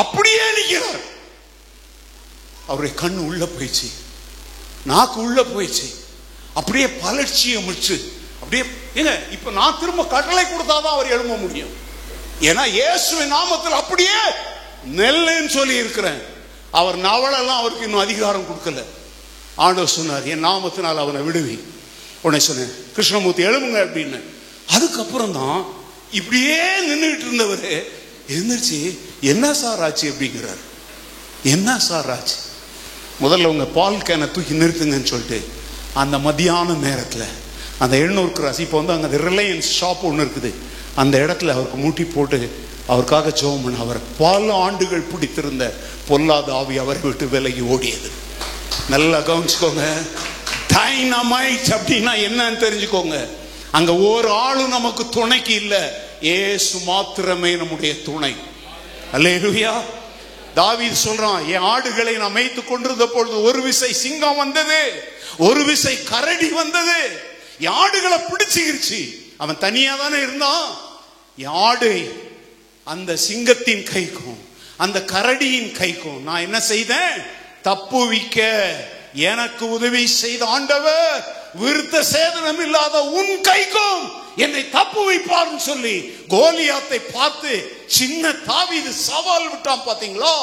Speaker 2: அப்படியே நிக்கிறார். அவருடைய கண்ணு உள்ள போயிடுச்சு, நாக்கு உள்ள போயிடுச்சு. அப்படியே பலட்சியை முடிச்சு அப்படியே ஏங்க. இப்ப நான் திரும்ப கட்டளை கொடுத்தாதான் அவர் எழும்ப முடியும். ஏன்னா இயேசுவின் நாமத்தில் அப்படியே நெல்லுன்னு சொல்லி இருக்கிறேன். அவர் நவளெல்லாம் அவருக்கு இன்னும் அதிகாரம் கொடுக்கல. ஆண்டவர் சொன்னார், என் நாமத்தினால் அவனை விடுவி. உடனே சொன்னேன், கிருஷ்ணமூர்த்தி எழுமுங்க அப்படின்னு. அதுக்கப்புறம் தான் இப்படியே நின்றுட்டு இருந்தவர் எழுந்திருச்சு, என்ன சார் ஆச்சு அப்படிங்கிறார். என்ன சார் ஆச்சு? முதல்ல உங்க பால் கேனை தூக்கி நிறுத்துங்கன்னு சொல்லிட்டு அந்த மத்தியான நேரத்தில் அந்த 700 கிராஸ், இப்போ வந்து அங்கே ரிலையன்ஸ் ஷாப் ஒன்று இருக்குது, அந்த இடத்துல அவருக்கு மூட்டி போட்டு அவருக்காக ஜெபம் பண்ண, அவர் பல ஆண்டுகள் பிடித்திருந்த பொல்லாத ஆவி அவரை விட்டு விலகி ஓடியது. நல்லா கவனிச்சுக்கோங்க. டைனமைட் அப்படின்னா என்னன்னு தெரிஞ்சுக்கோங்க. அங்க ஒரு ஆளும் நமக்கு துணைக்கு இல்லை, இயேசு மாத்திரமே நம்முடைய துணை. அல்லேலூயா. தாவீது சொல்றான், என் ஆடுகளை நான் மேய்த்து கொண்டிருந்த பொழுது ஒரு விசை சிங்கம் வந்தது, ஒரு விசை கரடி வந்தது, என் ஆடுகளை பிடிச்சிருச்சு. அவன் தனியா தானே இருந்தான். என் ஆடு அந்த சிங்கத்தின் கைக்கும் அந்த கரடியின் கைக்கும் நான் என்ன செய்தேன்? தப்புவிக்க எனக்கு உதவி செய்த ஆண்டவர் விருத்த சேதனம் இல்லாத உன் கைக்கும் என்னை தப்பு வைப்பார்னு சொல்லி கோலியாத்தை பார்த்து சின்ன தாவீது சவால் விட்டான். பாத்தீங்களா,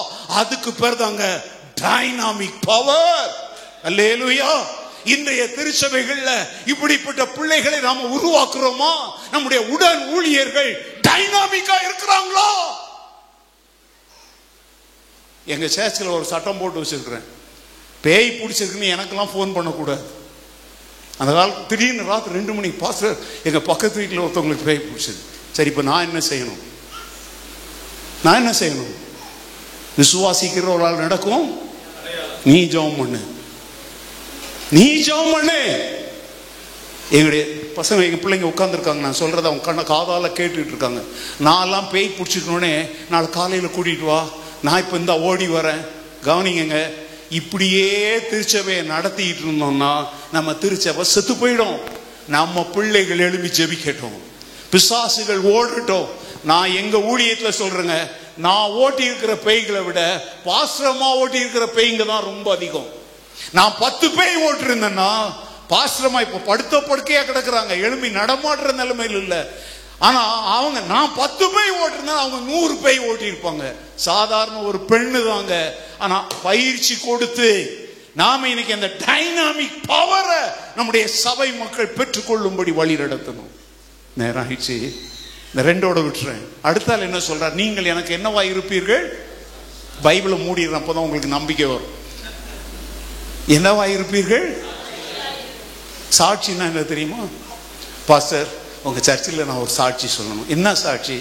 Speaker 2: அதுக்கு பேர் தாங்க டைனாமிக் பவர். அல்லேலூயா. இன்றைய திருச்சபைகள்ல இப்படிப்பட்ட பிள்ளைகளை நாம உருவாக்குறோமா? நம்முடைய உடன் ஊழியர்கள் டைனாமிக்கா இருக்கிறாங்களா? எங்க சேர்ச்சில் ஒரு சட்டம் போட்டு வச்சிருக்கிறேன், பேய் பிடிச்சிருக்குன்னு எனக்கெல்லாம் போன் பண்ணக்கூடாது. அந்த காலத்து திடீர்னு ராத்திரி 2 மணிக்கு பாஸ்டர் எங்க பக்கத்து வீட்டில் ஒருத்தவங்களுக்கு பேய் பிடிச்சது. சரி, இப்ப நான் என்ன செய்யணும்? நான் என்ன செய்யணும்? விசுவாசிக்கிற ஒரு ஆள் நடக்கும். நீ ஜெபம் பண்ணு, நீ ஜெபம் பண்ணு. எங்களுடைய பசங்க, எங்க பிள்ளைங்க உட்கார்ந்துருக்காங்க, நான் சொல்றத அவங்க கண்ண காதால கேட்டுட்டு இருக்காங்க. நான் எல்லாம் பேய் பிடிச்சிக்கணுன்னே நாளை காலையில கூட்டிட்டு வா, நான் இப்ப இந்த ஓடி வரேன். கவனிங்க, இப்படியே திருச்சபையை நடத்திட்டு இருந்தோம்னா நம்ம திருச்சபை செத்து போயிடும். நம்ம பிள்ளைகள் எழுப்பி ஜெபிக்கட்டும், பிசாசுகள் ஓடட்டும். நான் எங்க ஊழியத்துல சொல்றேங்க, நான் ஓட்டி இருக்கிற பேய்களை விட பாஸ்ரமா ஓட்டி இருக்கிற பேய்ங்க தான் ரொம்ப அதிகம். நான் 10 பேய் ஓட்டு இருந்தேன்னா பாஸ்ரமா இப்ப படுத்த படுக்கையா கிடக்குறாங்க, எழுப்பி நடமாடுற நிலைமையில் இல்ல. ஆனா அவங்க நான் 10 பேய் ஓட்டிருந்தா அவங்க 100 பேய் ஓட்டி இருப்பாங்க. சாதாரண ஒரு பெண்ணு தாங்க. ஆனா பயிற்சி கொடுத்து நாம இன்னைக்கு அந்த டைனாமிக் பவரை நம்முடைய சபை மக்கள் பெற்றுக்கொள்ளும்படி வழி நடத்தணும். நேரம் ஆயிடுச்சு, இந்த 2ஓட விட்டுறேன். அடுத்தால் என்ன சொல்றார்? நீங்கள் எனக்கு என்னவா இருப்பீர்கள்? பைபிளை மூடிடுறேன், அப்பதான் உங்களுக்கு நம்பிக்கை வரும். என்னவா இருப்பீர்கள்? சாட்சின்னா என்ன தெரியுமா? பாஸ்டர், உங்க சர்ச்சில் நான் ஒரு சாட்சி சொல்லணும். என்ன சாட்சி?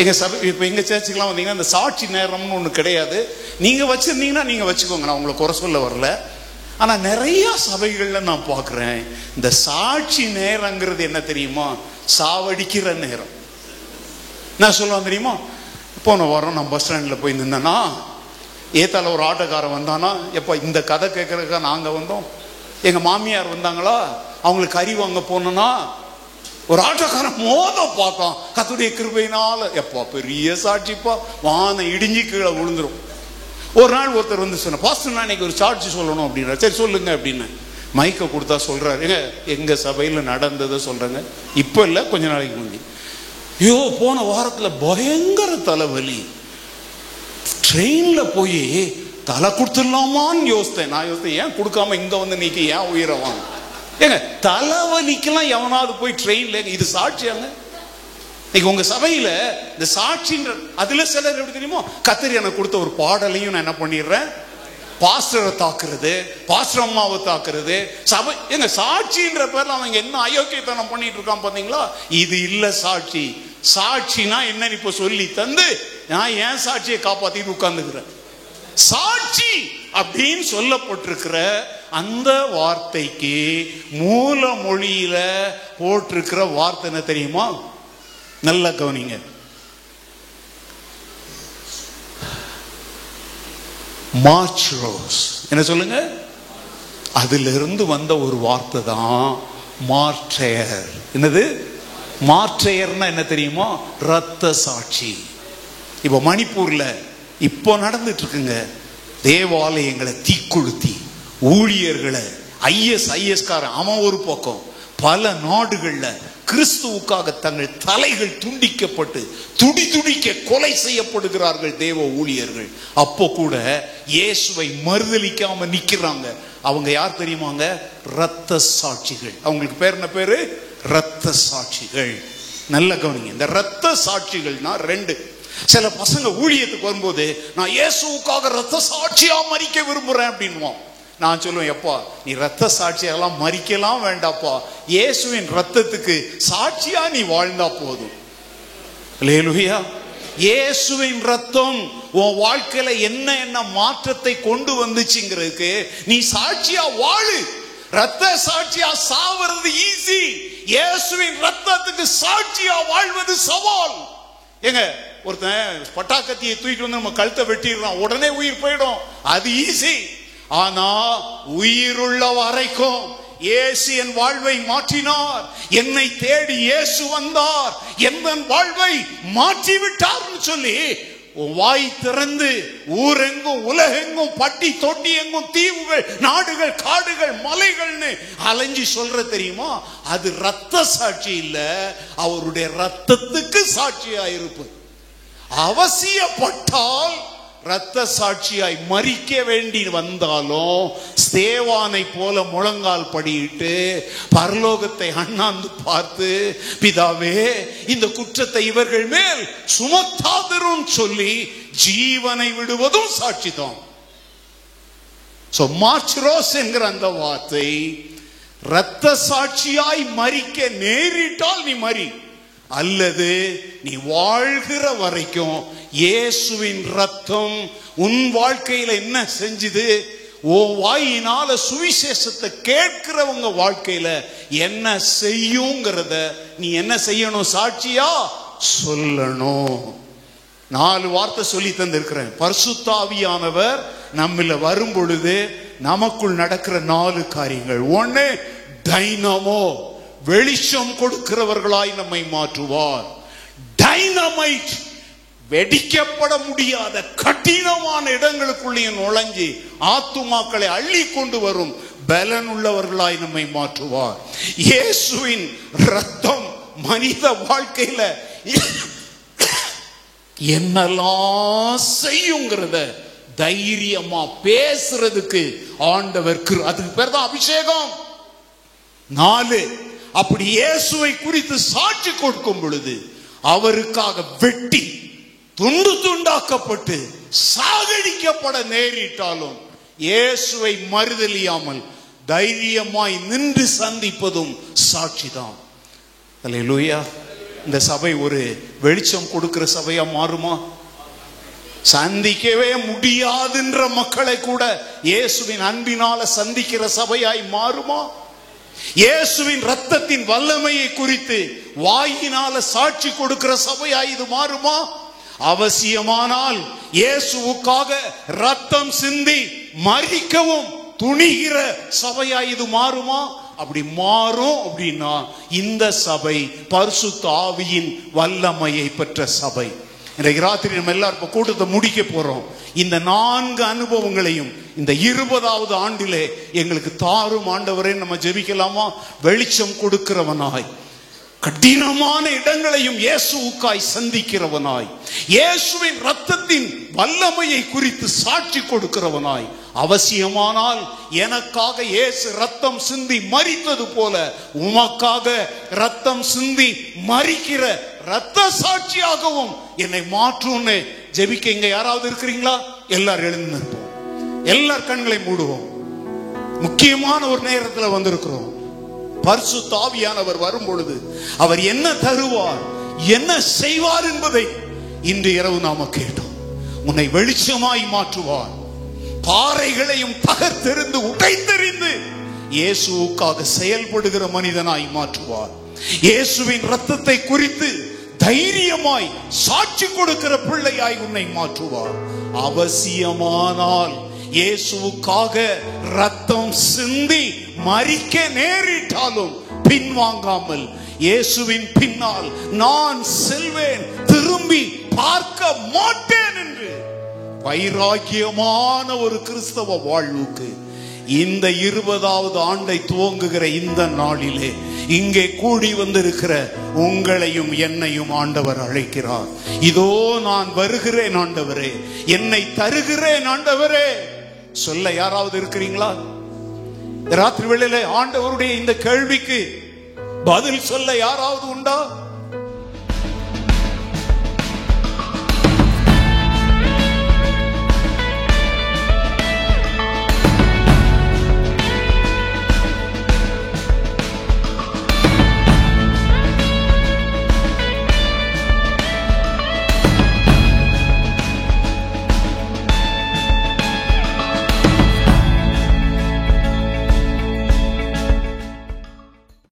Speaker 2: எங்க சபை இப்போ எங்க சர்ச்சுக்கெல்லாம் வந்தீங்கன்னா இந்த சாட்சி நேரம்னு ஒன்று கிடையாது. நீங்க வச்சிருந்தீங்கன்னா நீங்க வச்சுக்கோங்க, நான் உங்களை குறை சொல்ல வரல. ஆனா நிறைய சபைகள்ல நான் பார்க்கிறேன், இந்த சாட்சி நேரங்கிறது என்ன தெரியுமா? சாவடிக்கிற நேரம். நான் சொல்லுவேன் தெரியுமா? போன வாரம் நான் பஸ் ஸ்டாண்டில் போய் நின்னேன்னா ஏத்தால ஒரு ஆட்டோக்காரன் வந்தானா, எப்போ இந்த கதை கேட்கறதுக்கா நாங்க வந்தோம். எங்க மாமியார் வந்தாங்களா, அவங்களுக்கு கறி வாங்க போனோன்னா ஒரு ஆட்டோக்காரன் மோத பார்த்தான். கர்த்தருடைய கிருபையினால எப்பா பெரிய சாட்சிப்பா, வானம் இடிஞ்சு கீழே விழுந்துரும். ஒரு நாள் ஒருத்தர் வந்து சொன்ன, பாஸ்டர் நான் இன்னைக்கு ஒரு சாட்சி சொல்லணும் அப்படின்னா. சரி சொல்லுங்க அப்படின்னு மைக்கை கொடுத்தா சொல்றாரு, எங்க சபையில நடந்ததை சொல்றேங்க. இப்ப இல்ல, கொஞ்ச நாளைக்கு முந்தி. ஐயோ, போன வாரத்துல பயங்கர தலைவலி, ட்ரெயின்ல போய் தலை கொடுத்துடலாமான்னு யோசித்தேன். நான் யோசித்தேன், ஏன் கொடுக்காம இங்க வந்து நீக்கி ஏன் உயிரை வாங்க? ஏங்க தலைவலிக்கெல்லாம் எவனாவது போய் ட்ரெயின்ல, இது சாட்சியாங்க? இன்னைக்கு உங்க சபையில இந்த சாட்சின்ற அதுல சிலர் எப்படி தெரியுமோ, கத்தர் எனக்கு கொடுத்த ஒரு பாடலையும் நான் என்ன பண்ணிடுறேன், பாஸ்டரை தாக்குறது, பாஸ்டர் அம்மாவை தாக்குறது. சபை எங்க சாட்சின்ற பேர்ல அவங்க என்ன அயோக்கியத்தனம் பண்ணிட்டு இருக்கான் பாத்தீங்களா? இது இல்ல சாட்சி. சாட்சினா என்னன்னு இப்ப சொல்லி தந்து நான் ஏன் சாட்சியை காப்பாத்திட்டு உட்கார்ந்துக்கிறேன். சாட்சி அப்படின்னு சொல்லப்பட்டிருக்கிற அந்த வார்த்தைக்கு மூல மொழியில போட்டிருக்கிற வார்த்தை என்ன தெரியுமா? நல்ல கவனிங்க. மார்ச்ரோஸ். என்ன சொல்லுங்க? அதுல இருந்து வந்த ஒரு வார்த்தை தான் மார்ட்டையர். என்னது மார்ட்டையர்னா என்ன தெரியுமா? ரத்த சாட்சி. இப்ப மணிப்பூர்ல இப்போ நடந்துட்டு இருக்குங்க, தேவாலயங்களை தீக்குளுத்தி ஊழியர்களை ஐஎஸ்காரன் அவன் ஒரு பக்கம், பல நாடுகள்ல கிறிஸ்துவுக்காக தங்கள் தலைகள் துண்டிக்கப்பட்டு துடி துடிக்க கொலை செய்யப்படுகிறார்கள் தேவ ஊழியர்கள். அப்போ கூட இயேசுவை மறுதலிக்காம நிக்கிறாங்க. அவங்க யார் தெரியுமாங்க? இரத்த சாட்சிகள். அவங்களுக்கு பேர் என்ன பேரு? இரத்த சாட்சிகள். நல்ல கவனிங்க, இந்த இரத்த சாட்சிகள்னா ரெண்டு. சில பசங்க ஊழியத்துக்கு வரும்போது நான் இயேசுவுக்காக இரத்த சாட்சியா மரிக்க விரும்புறேன் அப்படின்வான். நான் சொல்லுவேன், எப்பா நீ ரத்த சாட்சியெல்லாம் மறிக்கலாம் வேண்டாப்பா, இயேசுவின் ரத்தத்துக்கு சாட்சியா நீ வாழ்ந்தா போதும். அல்லேலூயா. இயேசுவின் ரத்தம் உன் வாழ்க்கையில என்ன என்ன மாற்றத்தை கொண்டு வந்துச்சுங்கிறதுக்கு நீ சாட்சியா வாழு. ரத்த சாட்சியா சாவது ஈஸி, இயேசுவின் ரத்தத்துக்கு சாட்சியா வாழ்வது சவால். ஏங்க ஒருத்தன் பட்டாக்கத்தியை தூக்கிட்டு வந்து நம்ம கழுத்தை வெட்டிடுறான், உடனே உயிர் போயிடும், அது ஈஸி. ஆனா உயிருள்ள வரைக்கும் இயேசு என் வாழ்வை மாற்றினார், என்னை தேடி இயேசு வந்தார், என் வாழ்வை மாற்றி விட்டார்னு சொல்லி வாய் திறந்து ஊரெங்கும் உலகெங்கும் பட்டி தொட்டி எங்கும் தீவுகள் நாடுகள் காடுகள் மலைகள்னு அலைஞ்சி சொல்ற தெரியுமா? அது ரத்த சாட்சி இல்ல, அவருடைய ரத்தத்துக்கு சாட்சியா இருப்பது. அவசியப்பட்டால் ரத்த சாட்சியாய் மரிக்க வேண்டி வந்தாலும் ஸ்தேவானை போல முழங்கால் படியிட்டு பரலோகத்தை அண்ணாந்து பார்த்து, பிதாவே இந்த குற்றத்தை இவர்கள் மேல் சுமத்தாதரும் சொல்லி ஜீவனை விடுவதும் சாட்சிதான். மார்ச்ரோஸ் என்கிற அந்த வார்த்தை ரத்த சாட்சியாய் மரிக்க நேரிட்டால் நீ மரி, அல்லது நீ வாழ்கிற வரைக்கும் இயேசுவின் ரத்தம் உன் வாழ்க்கையில என்ன செஞ்சுது, உன் வாயினால சுவிசேஷத்தை கேட்கிறவங்க வாழ்க்கையில என்ன செய்யுங்கிறத நீ என்ன செய்யணும்? சாட்சியா சொல்லணும். 4 வார்த்தை சொல்லி தந்திருக்கிறேன். பரிசுத்த ஆவியானவர் நம்மள வரும் பொழுது நமக்குள் நடக்கிற 4 காரியங்கள். 1, டைனமோ, வெளிச்சம் கொடுக்கிறவர்களாய் நம்மை மாற்றுவார். டைனமைட், வெடிக்கப்பட முடியாத கடினமான இடங்களுக்குள்ளே நுழைஞ்சி ஆத்துமாக்களை அள்ளி கொண்டு வரும் பலன் உள்ளவர்களாய் நம்மை மாற்றுவார். இயேசுவின் ரத்தம் மனித வாழ்க்கையில என்னெல்லாம் செய்யுங்கிறத தைரியமா பேசுறதுக்கு ஆண்டவர் அதுக்கு பேர் தான் அபிஷேகம். 4, அப்படி இயேசுவை குறித்து சாட்சி கொடுக்கும் பொழுது அவருக்காக வெட்டி துண்டு துண்டாக்கப்பட்டு சாகடிக்கப்பட நேரிட்டாலும் இயேசுவை மறுதலியாமல் தைரியமாய் நின்று சந்திப்பதும் சாட்சிதான். அல்லேலூயா. இந்த சபை ஒரு வெளிச்சம் கொடுக்கிற சபையா மாறுமா? சந்திக்கவே முடியாதுன்ற மக்களை கூட இயேசுவின் அன்பினால சந்திக்கிற சபையாய் மாறுமா? இயேசுவின் ரத்தத்தின் வல்லமையை குறித்து வாயினால சாட்சி கொடுக்கிற சபையாய் இது மாறுமா? அவசியமானால் இயேசுவுக்காக ரத்தம் சிந்தி மரிக்கவும் துணிகிற சபையாய் இது மாறுமா? அப்படி மாறும் அப்படின்னா இந்த சபை பரிசுத்த ஆவியின் வல்லமையை பெற்ற சபை. இன்றைக்கு ராத்திரி நம்ம எல்லாரும் கூட்டத்தை முடிக்க போறோம். இந்த 4 அனுபவங்களையும் இந்த 20வது ஆண்டிலே எங்களுக்கு தாரும் ஆண்டவரே நம்ம ஜெபிக்கலாமா? வெளிச்சம் கொடுக்கிறவனாய், கடினமான இடங்களையும் இயேசுவுக்காய் சந்திக்கிறவனாய், இயேசுவின் ரத்தத்தின் வல்லமையை குறித்து சாட்சி கொடுக்கிறவனாய், அவசியமானால் எனக்காக இயேசு ரத்தம் சிந்தி மரித்தது போல உமக்காக ரத்தம் சிந்தி மரிக்கிற ரத்த சாட்சியாகவும் என்னை மாற்றும்னு ஜெபிக்க இங்க யாராவது இருக்கிறீங்களா? எல்லாரும் எழுந்து நிற்போம். எல்லார் கண்களை மூடுவோம். முக்கியமான ஒரு நேரத்தில் வந்திருக்கிறோம். பரிசுத்த ஆவியானவர் வரும் பொழுது அவர் என்ன தருவார், என்ன செய்வார் என்பதை இன்று இரவு நாம கேட்டோம். உன்னை வெளிச்சமாய் மாற்றுவார். பாறைகளையும் தகர்த்தெறிந்து உடைத்தெறிந்து இயேசுவுக்காக செயல்படுகிற மனிதனாய் மாற்றுவார். இயேசுவின் ரத்தத்தை குறித்து தைரியமாய் சாட்சி கொடுக்கிற பிள்ளையாய் உன்னை மாற்றுவார். அவசியமானால் இயேசுவுக்காக ரத்தம் சிந்தி மரிக்க நேரிட்டாலும் பின்வாங்காமல் இயேசுவின் பின்னால் நான் செல்வேன், திரும்பி பார்க்க மாட்டேன் என்று வைராக்கியமான ஒரு கிறிஸ்தவ வாழ்வுக்கு இந்த 20வது ஆண்டை துவங்குகிற இந்த நாளிலே இங்கே கூடி வந்திருக்கிற உங்களையும் என்னையும் ஆண்டவர் அழைக்கிறார். இதோ நான் வருகிறேன் ஆண்டவரே, என்னை தருகிறேன் ஆண்டவரே சொல்ல யாராவது இருக்கிறீங்களா? ராத்திரி வேளையிலே ஆண்டவருடைய இந்த கேள்விக்கு பதில் சொல்ல யாராவது உண்டா?